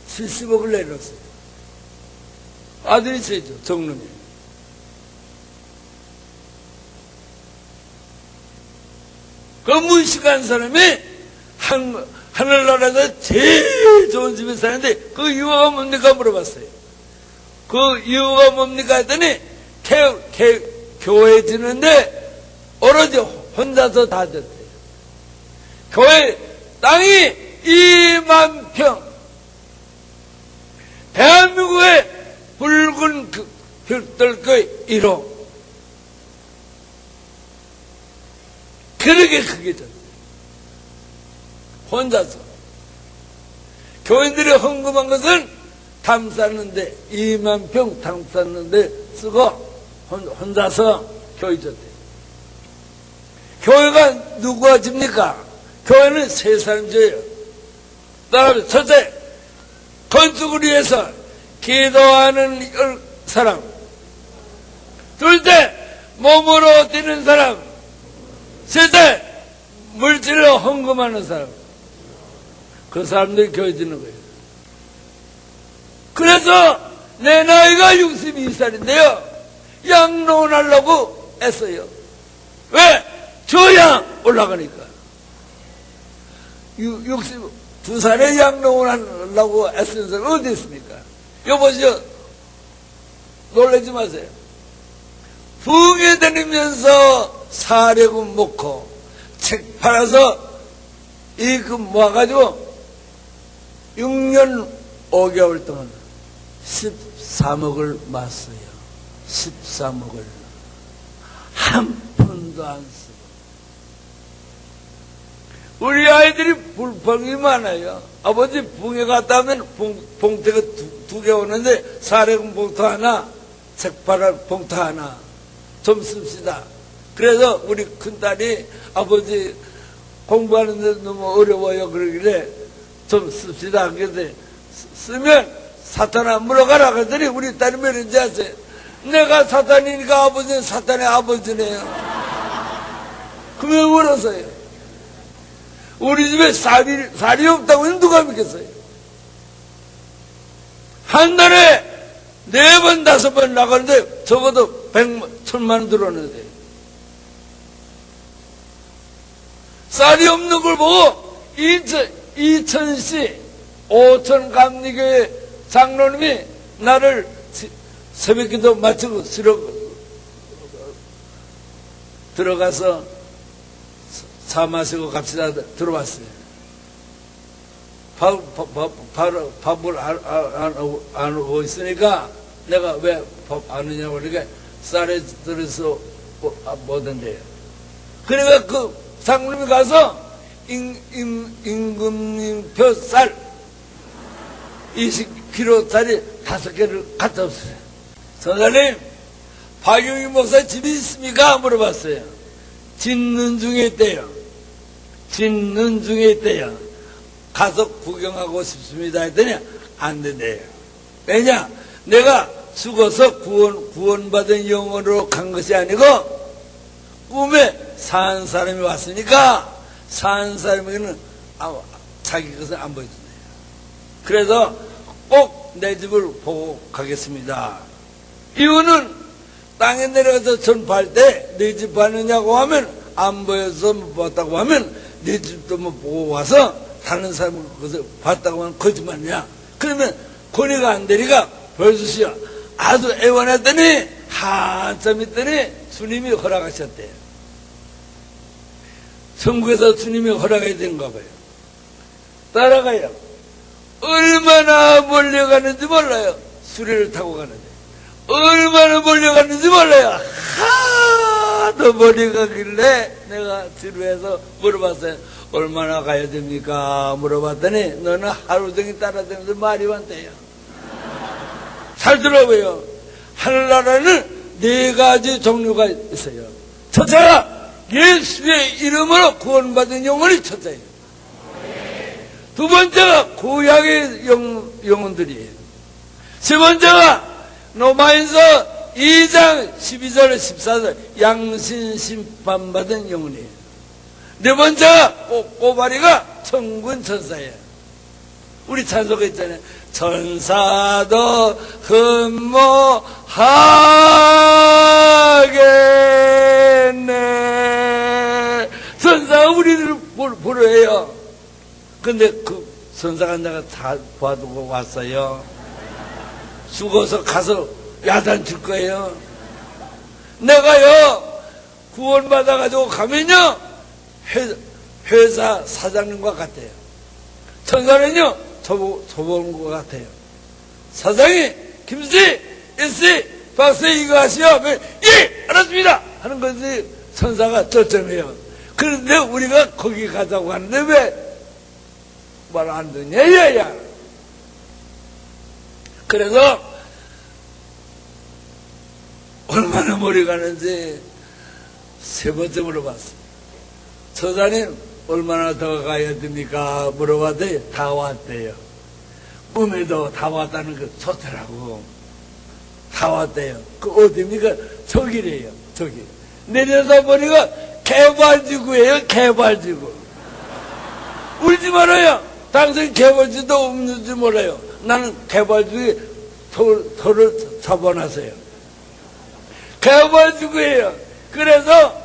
A: 70억을 내렸어요. 아들이 있어야죠. 정릉에. 그 무식한 사람이 하늘나라에서 제일 좋은 집에 사는데 그 이유가 뭡니까 물어봤어요. 그 이유가 뭡니까 했더니 교회 지는데 오로지 혼자서 다 졌대요. 교회 땅이 2만 평. 대한민국의 붉은 별들의 1호. 그렇게 크게 졌어요. 혼자서. 교인들이 헌금한 것은 담 쌌는데 2만 평 담 쌌는데 쓰고 혼자서 교회 졌대요. 교회가 누구가 집니까? 교회는 세 사람 져요. 따라서 첫째, 건축을 위해서 기도하는 사람. 둘째, 몸으로 뛰는 사람. 셋째, 물질로 헌금하는 사람. 그 사람들이 교회 지는 거예요. 그래서 내 나이가 62살인데요. 양로원 하려고 애써요. 왜? 줘야 올라가니까. 62살에 양로원 하려고 애쓰는 사람 어디 있습니까? 여보시오. 놀라지 마세요. 붕에 다니면서 사례금 먹고 책 팔아서 이금 모아가지고 6년 5개월 동안 13억을 맞어요. 13억을 한 푼도 안 쓰고. 우리 아이들이 불평이 많아요. 아버지 붕에 갔다 오면 봉투가 두 개 오는데 사례금 봉투 하나, 책 팔아 봉투 하나 좀 씁시다. 그래서 우리 큰딸이 아버지 공부하는데 너무 어려워요 그러길래 좀 씁시다. 그래서 쓰면 사탄아 물어가라 그랬더니 우리 딸이 뭐랬는지 아세요? 내가 사탄이니까 아버지는 사탄의 아버지네요. 그게 울었어요. 우리 집에 쌀이 없다고 누가 믿겠어요? 한 달에 4번 5번 나가는데 적어도 100만 1000만 원 들어오는데 쌀이 없는 걸 보고 이천시 오천 감리교회 장로님이 나를 새벽기도 마치고 들어가서 차 마시고 갑시다 들어왔어요. 밥을 안 오고 있으니까 내가 왜 밥 안 오냐고 그러니까 쌀에 들어서 못 온대요. 그러니까 그 장로님이 가서 임금님표 쌀 20kg짜리 5개를 갖다 줬어요. 선생님, 박용희 목사 집이 있습니까? 물어봤어요. 짓는 중에 있대요. 짓는 중에 있대요. 가서 구경하고 싶습니다 했더니 안 된대요. 왜냐? 내가 죽어서 구원받은 영혼으로 간 것이 아니고 꿈에 산 사람이 왔으니까 산 사람에게는 자기 것을 안 보여준대요. 그래서 꼭 내 집을 보고 가겠습니다. 이유는 땅에 내려가서 전파할 때 내 집 봤느냐고 하면 안 보여서 못 봤다고 하면 내 집도 못 보고 와서 다른 사람을 그것을 봤다고 하면 거짓말이냐. 그러면 권위가 안 되니까 보여주시오. 아주 애원했더니 한참 있더니 주님이 허락하셨대요. 천국에서 주님이 허락해야 되는가 봐요. 따라가요. 얼마나 몰려가는지 몰라요. 수레를 타고 가는데 얼마나 몰려가는지 몰라요. 하도 몰려가길래 내가 지루해서 물어봤어요. 얼마나 가야 됩니까? 물어봤더니 너는 하루 종일 따라다니면서 말이 많대요. 잘 들어보요. 하늘나라는 4가지 종류가 있어요. 첫째가 예수의 이름으로 구원받은 영혼이 첫째예요. 두 번째가 구약의 영혼들이에요. 세 번째가 로마인서 2장 12절 14절 양신 심판받은 영혼이에요. 네 번째가 꼬바리가 천군 천사예요. 우리 찬송가 있잖아요. 천사도 흠모하겠네. 천사가 우리를 보러 해요. 근데 그 천사가 내가 다 봐두고 왔어요. 죽어서 가서 야단칠 거예요. 내가요 구원받아가지고 가면요 회사 사장님과 같아요. 천사는요 저보는 것 같아요. 사장이 김씨, 일씨, 박씨 이거 하시오. 예 알았습니다 하는 것이 천사가 초점이에요. 그런데 우리가 거기 가자고 하는데 왜 말 안 듣냐 얘야. 그래서 얼마나 머리 가는지 3번째 물어봤어요. 처자님 얼마나 더 가야 됩니까? 물어봤더니 다 왔대요. 꿈에도 다 왔다는 거 좋더라고. 다 왔대요. 그 어디입니까? 저기래요. 저기 내려다 보니까 개발지구예요. 개발지구. 울지 말아요. 당신 개발지도 없는지 몰라요. 나는 개발지구에 돌을 잡아놨어요. 개발지구예요. 그래서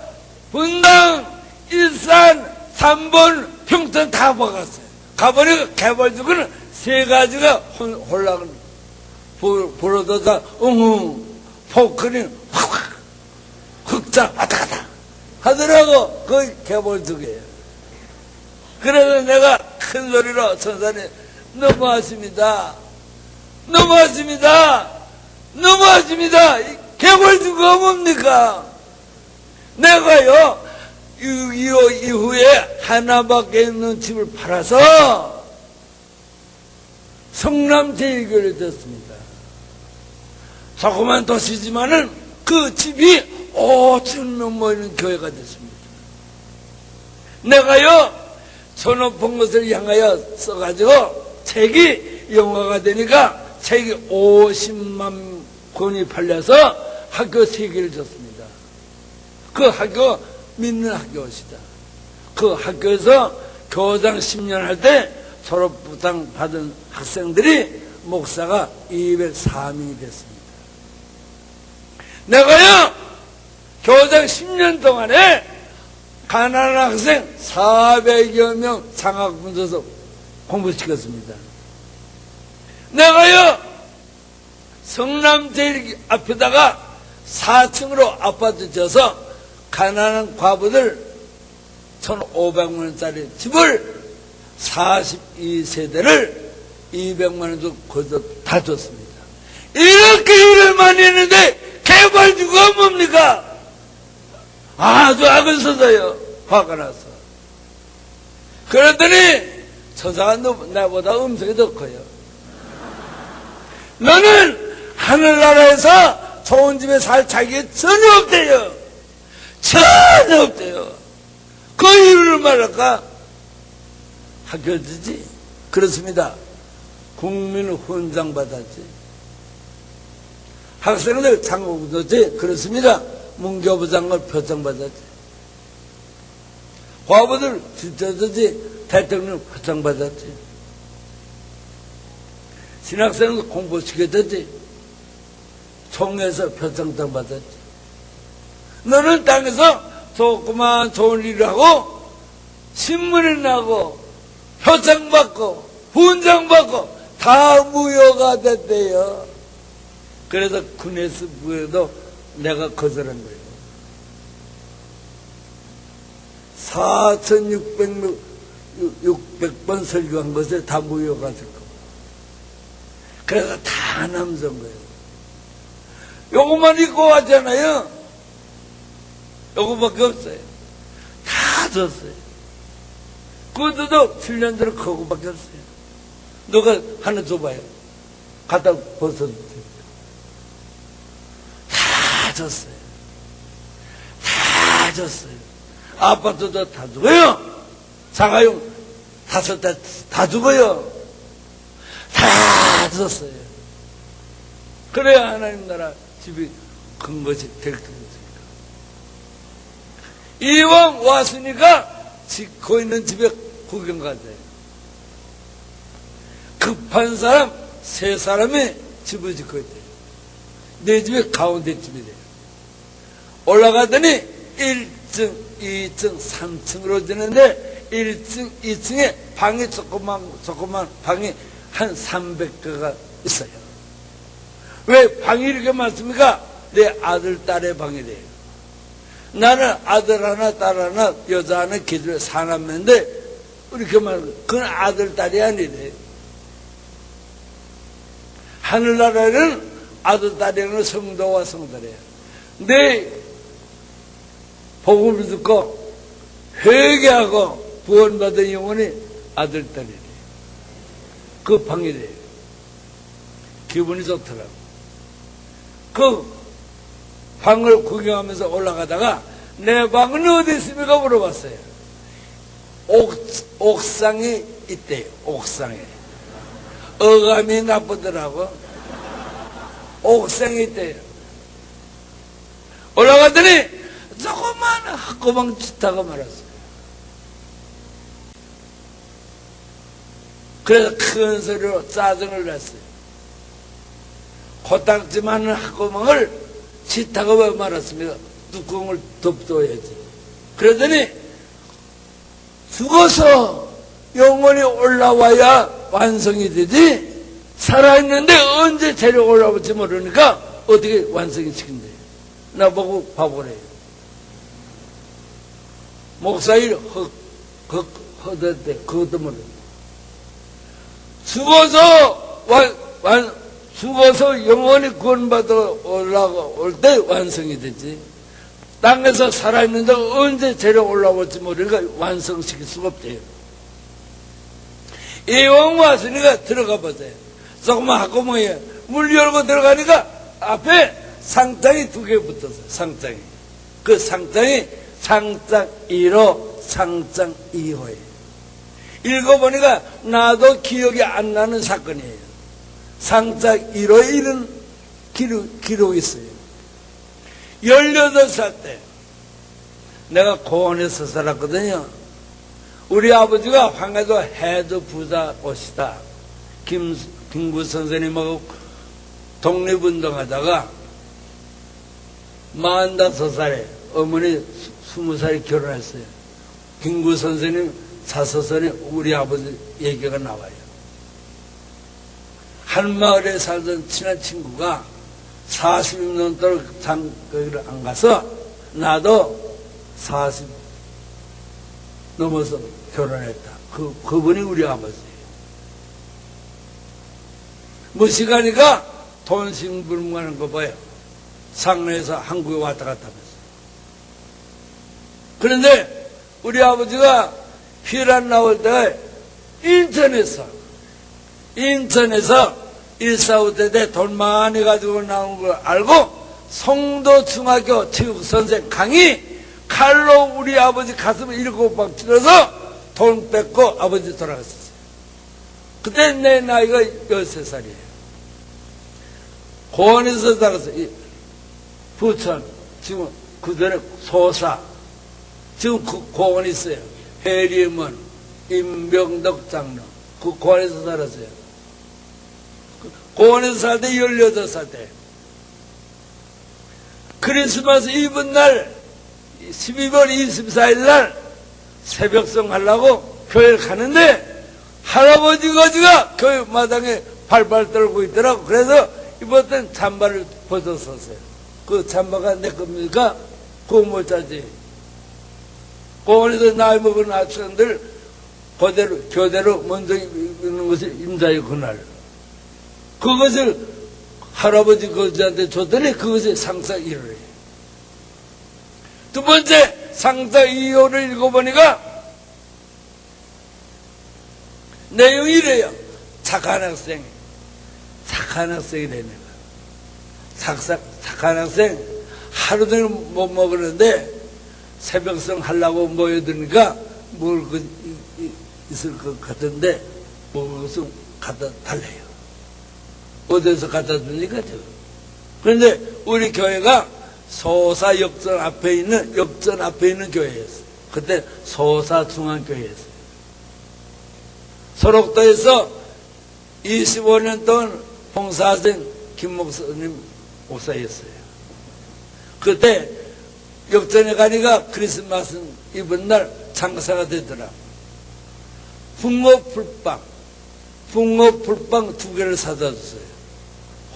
A: 분당, 일산, 3번, 평촌 다 박았어요. 가보니까 개발지구는 3가지가 홀락을 보러도 다 웅웅 포크는 확확 흑자 왔다 갔다 하더라고. 거의 개벌두개예요. 그래서 내가 큰 소리로 선사님 너무하십니다. 너무하십니다. 너무하십니다. 개벌두가 뭡니까? 내가요 6.25 이후에 하나밖에 있는 집을 팔아서 성남제일교회를 졌습니다. 조그만 도시지만은 그 집이 5천 모이는 교회가 됐습니다. 내가요 전업한 것을 향하여 써가지고 책이 영화가 되니까 책이 50만 권이 팔려서 학교 3개를 줬습니다. 그 학교 믿는 학교시다. 그 학교에서 교장 10년 할 때 졸업부당 받은 학생들이 목사가 204명이 됐습니다. 내가요 교장 10년 동안에 가난한 학생 400여 명 장학금 줘서 공부시켰습니다. 내가요 성남제일 앞에다가 4층으로 아파트 져서 가난한 과부들 1,500만 원짜리 집을 42세대를 200만 원 주고 거기서 다 줬습니다. 이렇게 일을 많이 했는데 개발주가 뭡니까? 아주 악을 써서요. 화가 나서. 그랬더니 처자가 나보다 음성이 더 커요. 너는 하늘나라에서 좋은 집에 살 자격이 전혀 없대요. 전혀 없대요. 그 이유를 말할까? 학교지지? 그렇습니다. 국민 훈장 받았지. 학생들 장학금 줬지? 그렇습니다. 문교부 장관 표창 받았지. 과부들 진짜지? 대통령 표창 받았지. 신학생들 공부시켰지? 총회에서 표창장 받았지. 너는 땅에서 조그만 좋은 일을 하고 신문에 나고 표창 받고 훈장 받고 다 무효가 됐대요. 그래서 군에서 무효도 내가 거절한 거예요. 4,600번 설교한 것에 다 무효가 될 거고. 그래서 다 남선 거예요. 요것만 입고 왔잖아요. 요거밖에 없어요. 다 줬어요. 그것도 7년 전에 그거밖에 없어요. 너가 하나 줘봐요. 갖다 벗어도 돼요. 다 줬어요. 다 줬어요. 아파트도 다 주고요. 자가용 5대 다 주고요. 다 줬어요. 그래야 하나님 나라 집이 큰 것이 될 것입니다. 이왕 왔으니까 짓고 있는 집에 구경 가세요. 급한 사람 3사람이 집을 짓고 있대요. 내 집이 가운데 집이 돼요. 올라가더니 1층, 2층, 3층으로 지는데 1층, 2층에 방이 조그만 방이 한 300개가 있어요. 왜 방이 이렇게 많습니까? 내 아들, 딸의 방이래요. 나는 아들 하나, 딸 하나, 여자 하나, 기도에 4남매인데, 이렇게 말하고, 그건 아들, 딸이 아니래요. 하늘나라에는 아들, 딸이 아니라 성도와 성도래요. 내 복음을 듣고, 회개하고, 구원받은 영혼이 아들, 딸이래요. 그 방이래요. 기분이 좋더라고. 그 방을 구경하면서 올라가다가 내 방은 어디 있습니까? 물어봤어요. 옥상에 있대요. 옥상에. 어감이 나쁘더라고. 옥상에 있대요. 올라가더니 조그만 학고방 짓다가 말았어요. 그래서 큰 소리로 짜증을 냈어요. 코딱지 많은 학고방을 짓다가 왜 말았습니까? 뚜껑을 덮어야지. 그러더니 죽어서 영혼이 올라와야 완성이 되지, 살아있는데 언제 재료 올라올지 모르니까 어떻게 완성이 시킨대? 나보고 바보래. 목사일 허덕대 그것도 모르. 죽어서 영원히 구원받아 올라올 때 완성이 되지. 땅에서 살아있는데 언제 재려 올라올지 모르니까 완성시킬 수가 없대요. 이왕 왔으니까 들어가 보세요. 조금만 학구멍에 물 열고 들어가니까 앞에 상장이 2개 붙었어요. 상장이. 그 상장이 상장 1호, 상장 2호예요. 읽어보니까 나도 기억이 안 나는 사건이에요. 상장 1호에 이런 기록이 있어요. 18살 때 내가 고원에서 살았거든요. 우리 아버지가 황해도 해도 부자 오시다. 김구 선생님하고 독립운동하다가 45살에 어머니 20살에 결혼했어요. 김구 선생님 자서전에 우리 아버지 얘기가 나와요. 한 마을에 살던 친한 친구가 40년 동안 장거리를 안 가서 나도 40 넘어서 결혼했다. 그분이 우리 아버지예요. 무시가니까 돈 심부름하는 거 봐요. 상내에서 한국에 왔다 갔다 하면서. 그런데 우리 아버지가 피란 나올 때 인천에서 145대 때 돈 많이 가지고 나온 걸 알고 송도 중학교 체육선생 강이 칼로 우리 아버지 가슴을 7방 찔러서 돈 뺏고 아버지 돌아갔었어요. 그때 내 나이가 13살이에요. 고원에서 살았어요. 부천, 지금 그 전에 소사, 지금 그 고원이 있어요. 해리문, 임병덕 장로, 그 고원에서 살았어요. 고원에서 살 때 18살 때 크리스마스 이브 날 12월 24일 날 새벽송 하려고 교회를 가는데 할아버지 거지가 교회 마당에 발발 떨고 있더라고. 그래서 입었던 잠바를 벗었었어요. 그 잠바가 내 겁니까? 그거 못 자지. 고원에서 나이 먹은 학생들 교대로 먼저 입는 것이 임자의 그날. 그것을 할아버지 거지한테 줬더니 그것이 상사 1호예요. 두 번째 상사 2호를 읽어보니까 내용이 이래요. 착한 학생이래 내가. 착한 학생 하루 종일 못 먹었는데 새벽성 하려고 모여드니까 먹을 것 있을 것 같은데 먹을 것을 갖다 달래요. 어디서 갖다 줍니까? 그런데 우리 교회가 소사 역전 앞에 있는 교회였어요. 그때 소사 중앙교회였어요. 소록도에서 25년 동안 봉사하신 김 목사님 목사였어요. 그때 역전에 가니까 크리스마스 이번 날 장사가 되더라. 붕어풀빵 2개를 사다 줬어요.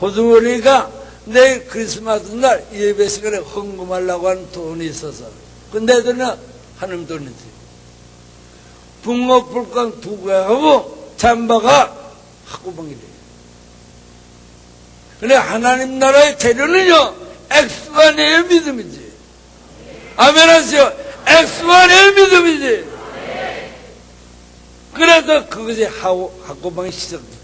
A: 호주머니가 내일 크리스마스 날 예배 시간에 헌금하려고 하는 돈이 있어서. 근데 내들은 하는 돈이지. 붕어풀빵 2개하고 잠바가 학구방이래요. 근데 하나님 나라의 재료는요, 엑스만의 믿음이지. 아멘 하시오. 엑스만의 믿음이지. 그래서 그것이 학구방이 시작됐어요.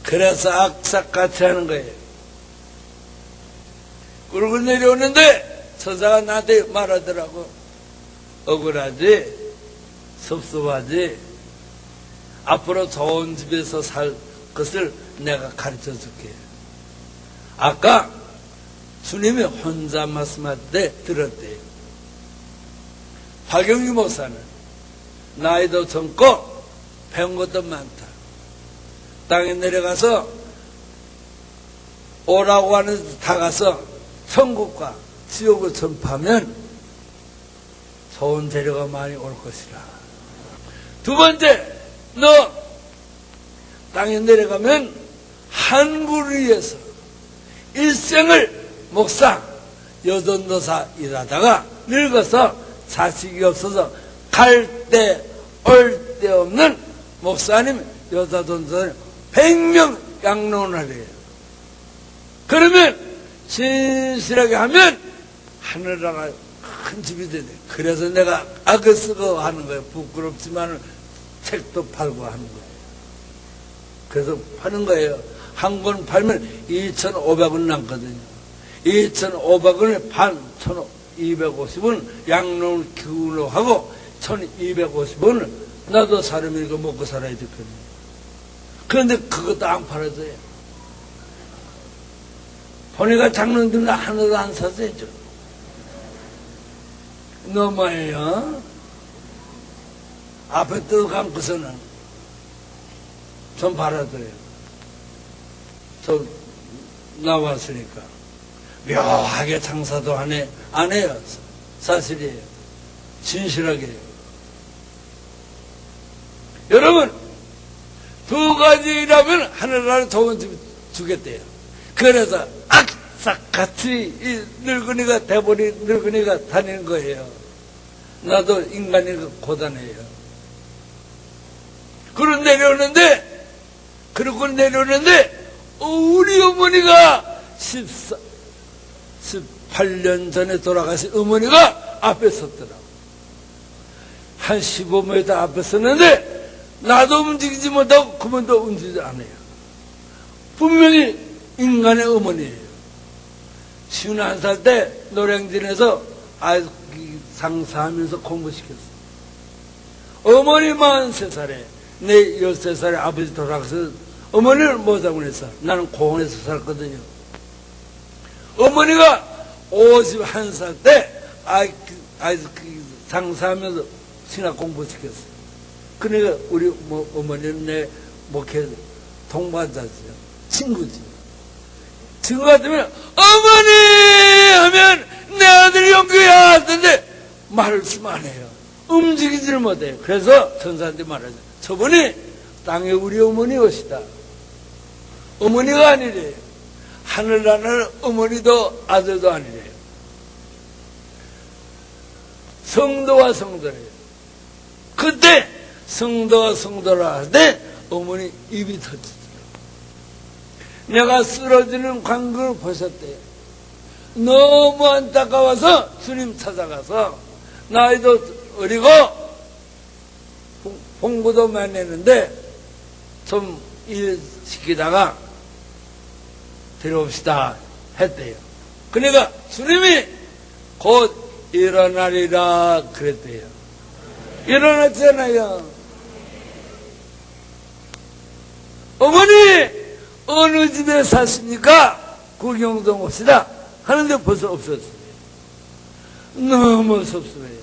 A: 그래서 악삭같이 하는 거예요. 그러고 내려오는데 처자가 나한테 말하더라고. 억울하지, 섭섭하지, 앞으로 좋은 집에서 살 것을 내가 가르쳐 줄게. 아까 주님이 혼자 말씀할 때 들었대요. 박영규 목사는 나이도 젊고 배운 것도 많다. 땅에 내려가서 오라고 하는 데 다 가서 천국과 지옥을 전파하면 좋은 재료가 많이 올 것이라. 두 번째, 너 땅에 내려가면 한 그릇 위에서 일생을 목사, 여전도사 일하다가 늙어서 자식이 없어서 갈 때, 올 데 없는 목사님, 여자전도사님 100명 양로원을 해요. 그러면 진실하게 하면 하늘나라 큰 집이 되네. 그래서 내가 악을 쓰고 하는 거예요. 부끄럽지만 책도 팔고 하는 거예요. 그래서 파는 거예요. 한 권 팔면 2,500원 남거든요. 2,500원에 반 1,250원 양로원 기울로 하고 1,250원을 나도 사람이니까 먹고 살아야 되거든요. 그런데 그것도 안 팔아줘요. 보니까 장로님들은 하나도 안 샀어요. 너무해요. 앞에 떡 감고서는 좀 팔아줘요. 저 나왔으니까 묘하게 장사도 안 해요. 사실이에요. 진실하게 해요. 여러분, 두 가지라면 하늘나라 좋은 집 주겠대요. 그래서 악삭같이 이 늙은이가 돼버린 늙은이가 다니는 거예요. 나도 인간이니까 고단해요. 그러고 내려오는데 우리 어머니가 18년 전에 돌아가신 어머니가 앞에 섰더라고. 한 15m 앞에 섰는데 나도 움직이지 못하고 그분도 움직이지 않아요. 분명히 인간의 어머니예요. 51살 때 노량진에서 상사하면서 공부시켰어요. 어머니 43살에 내 13살에 아버지 돌아가서 어머니를 모자고 했어. 나는 공원에서 살았거든요. 어머니가 51살 때 상사하면서 신학 공부시켰어요. 그러니까 우리 어머니는 내 목회 동반자죠. 친구지. 친구 같으면 어머니 하면 내 아들이 용규야 하던데 말씀 안 해요. 움직이지를 못해요. 그래서 천사한테 말하죠. 저분이 땅에 우리 어머니 오시다. 어머니가 아니래요. 하늘나라는 어머니도 아들도 아니래요. 성도와 성도래요. 그때 성도와 성도라 할 때 어머니 입이 터지더라고요. 내가 쓰러지는 광경을 보셨대요. 너무 안타까워서 주님 찾아가서 나이도 어리고 공부도 많이 했는데 좀 일 시키다가 데려옵시다 했대요. 그러니까 주님이 곧 일어나리라 그랬대요. 일어났잖아요. 어머니 어느 집에 사십니까? 구경동 옵시다 하는데 벌써 없었어요. 너무 섭섭해요.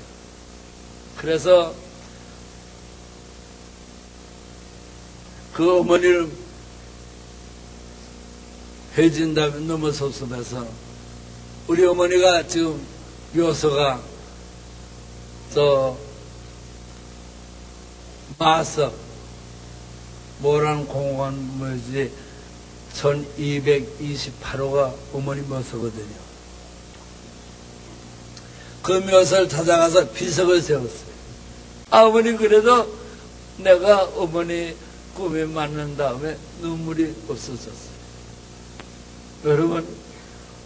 A: 그래서 그 어머니를 해진다면 너무 섭섭해서 우리 어머니가 지금 묘소가 마석 모란 공원 뭐지 1228호가 어머니 묘소거든요. 그 묘소를 찾아가서 비석을 세웠어요. 아버님 그래도 내가 어머니 꿈에 만난 다음에 눈물이 없어졌어요. 여러분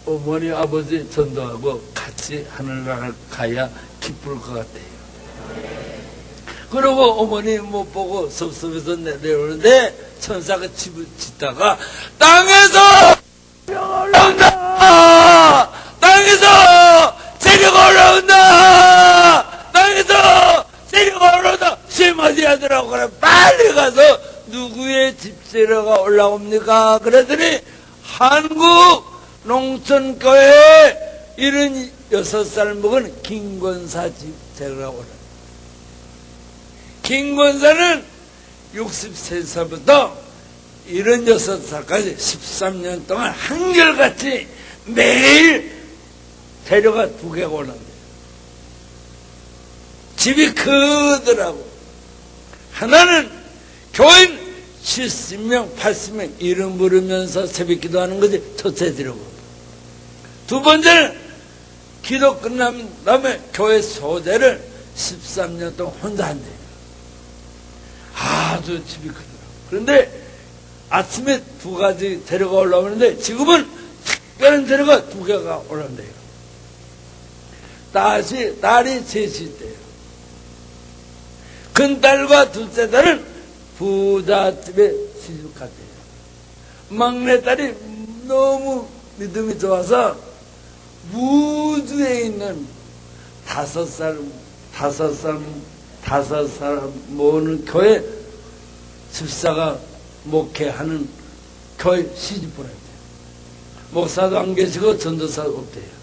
A: 어머니 아버지 전도하고 같이 하늘나라 가야 기쁠 것 같아요. 그리고 어머니 못 보고 섭섭해서 내려오는데 천사가 집을 짓다가 땅에서 재료가 올라온다! 땅에서 재료가 올라온다! 땅에서 재료가 올라온다! 세마디 하더라고. 그래 빨리 가서 누구의 집 재료가 올라옵니까? 그랬더니 한국 농촌교회에 76살 먹은 김권사 집 재료가 올라옵니다. 김권사는 63살부터 76살까지 13년 동안 한결같이 매일 재료가 2개가 올라옵니다. 집이 크더라고. 하나는 교인 70명, 80명 이름 부르면서 새벽기도 하는 거지. 첫째 드리고 두 번째는 기도 끝난 다음에 교회 소재를 13년 동안 혼자 한대요. 아주 집이 크더라고요. 그런데 아침에 2가지 재료가 올라오는데 지금은 특별한 재료가 2개가 올라온대요. 딸이 셋이 있대요. 큰딸과 둘째 딸은 부잣집에 시집갔대요. 막내딸이 너무 믿음이 좋아서 무주에 있는 5살 모으는 교회 집사가 목회하는 교회 시집 보냈대요. 목사도 안 계시고 전도사도 없대요.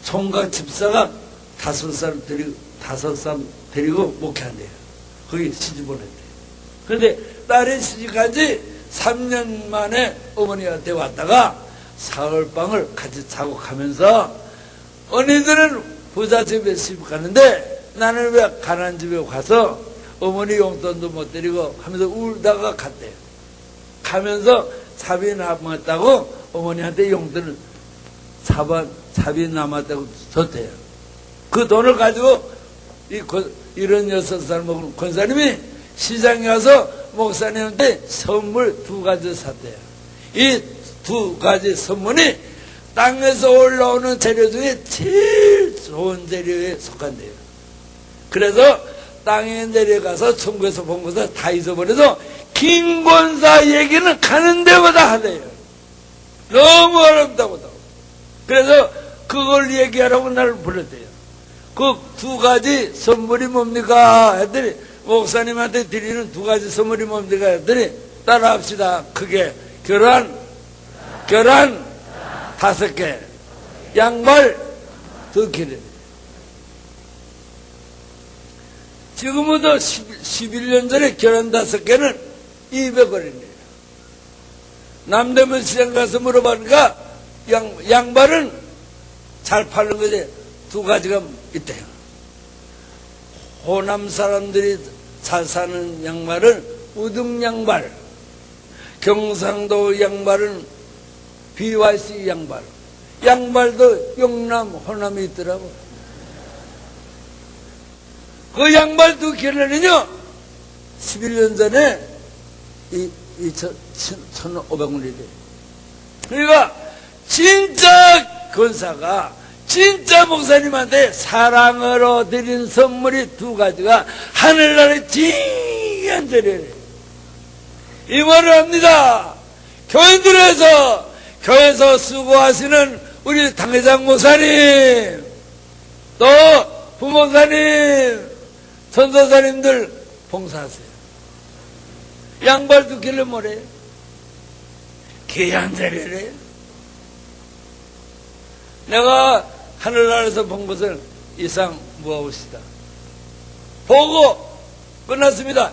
A: 총각 집사가 5살 데리고 목회한대요. 거기 시집 보냈대요. 그런데 딸이 시집간 지 3년 만에 어머니한테 왔다가 사흘방을 같이 자고 가면서 언니들은 부잣집에 시집 가는데 나는 왜 가난한 집에 가서 어머니 용돈도 못 드리고 하면서 울다가 갔대요. 가면서 잡이 남았다고 어머니한테 용돈을 잡이 남았다고 줬대요. 그 돈을 가지고 이런 6살 먹은 권사님이 시장에 가서 목사님한테 선물 2가지 샀대요. 이 2가지 선물이 땅에서 올라오는 재료 중에 제일 좋은 재료에 속한대요. 그래서 땅에 내려가서 천국에서 본 것을 다 잊어버려서 김권사 얘기는 가는 데마다 하대요. 너무 어렵다고. 그래서 그걸 얘기하라고 나를 불렀대요. 그 2가지 선물이 뭡니까? 했더니 목사님한테 드리는 2가지 선물이 뭡니까? 했더니 따라합시다. 크게 계란 5개, 양말 2켤레. 지금부터 11년 전에 계란 5개는 200원이네요. 남대문 시장 가서 물어보니까 양말은 잘 파는 거지 2가지가 있대요. 호남 사람들이 잘 사는 양말은 우등 양말, 경상도 양말은 BYC 양말. 양말도 영남, 호남이 있더라고. 그 양말 2켤레는요 11년 전에 1,500원이 돼. 그러니까 진짜 권사가 진짜 목사님한테 사랑으로 드린 선물이 2가지가 하늘나라의 진한 재료래요. 이 말을 합니다. 교회에서 수고하시는 우리 당회장 목사님, 또 부목사님, 전도사님들 봉사하세요. 양발 2켤레 뭐래요? 귀한 재료래요. 내가 하늘나라에서 본 것을 이상 무하옵시다. 보고 끝났습니다.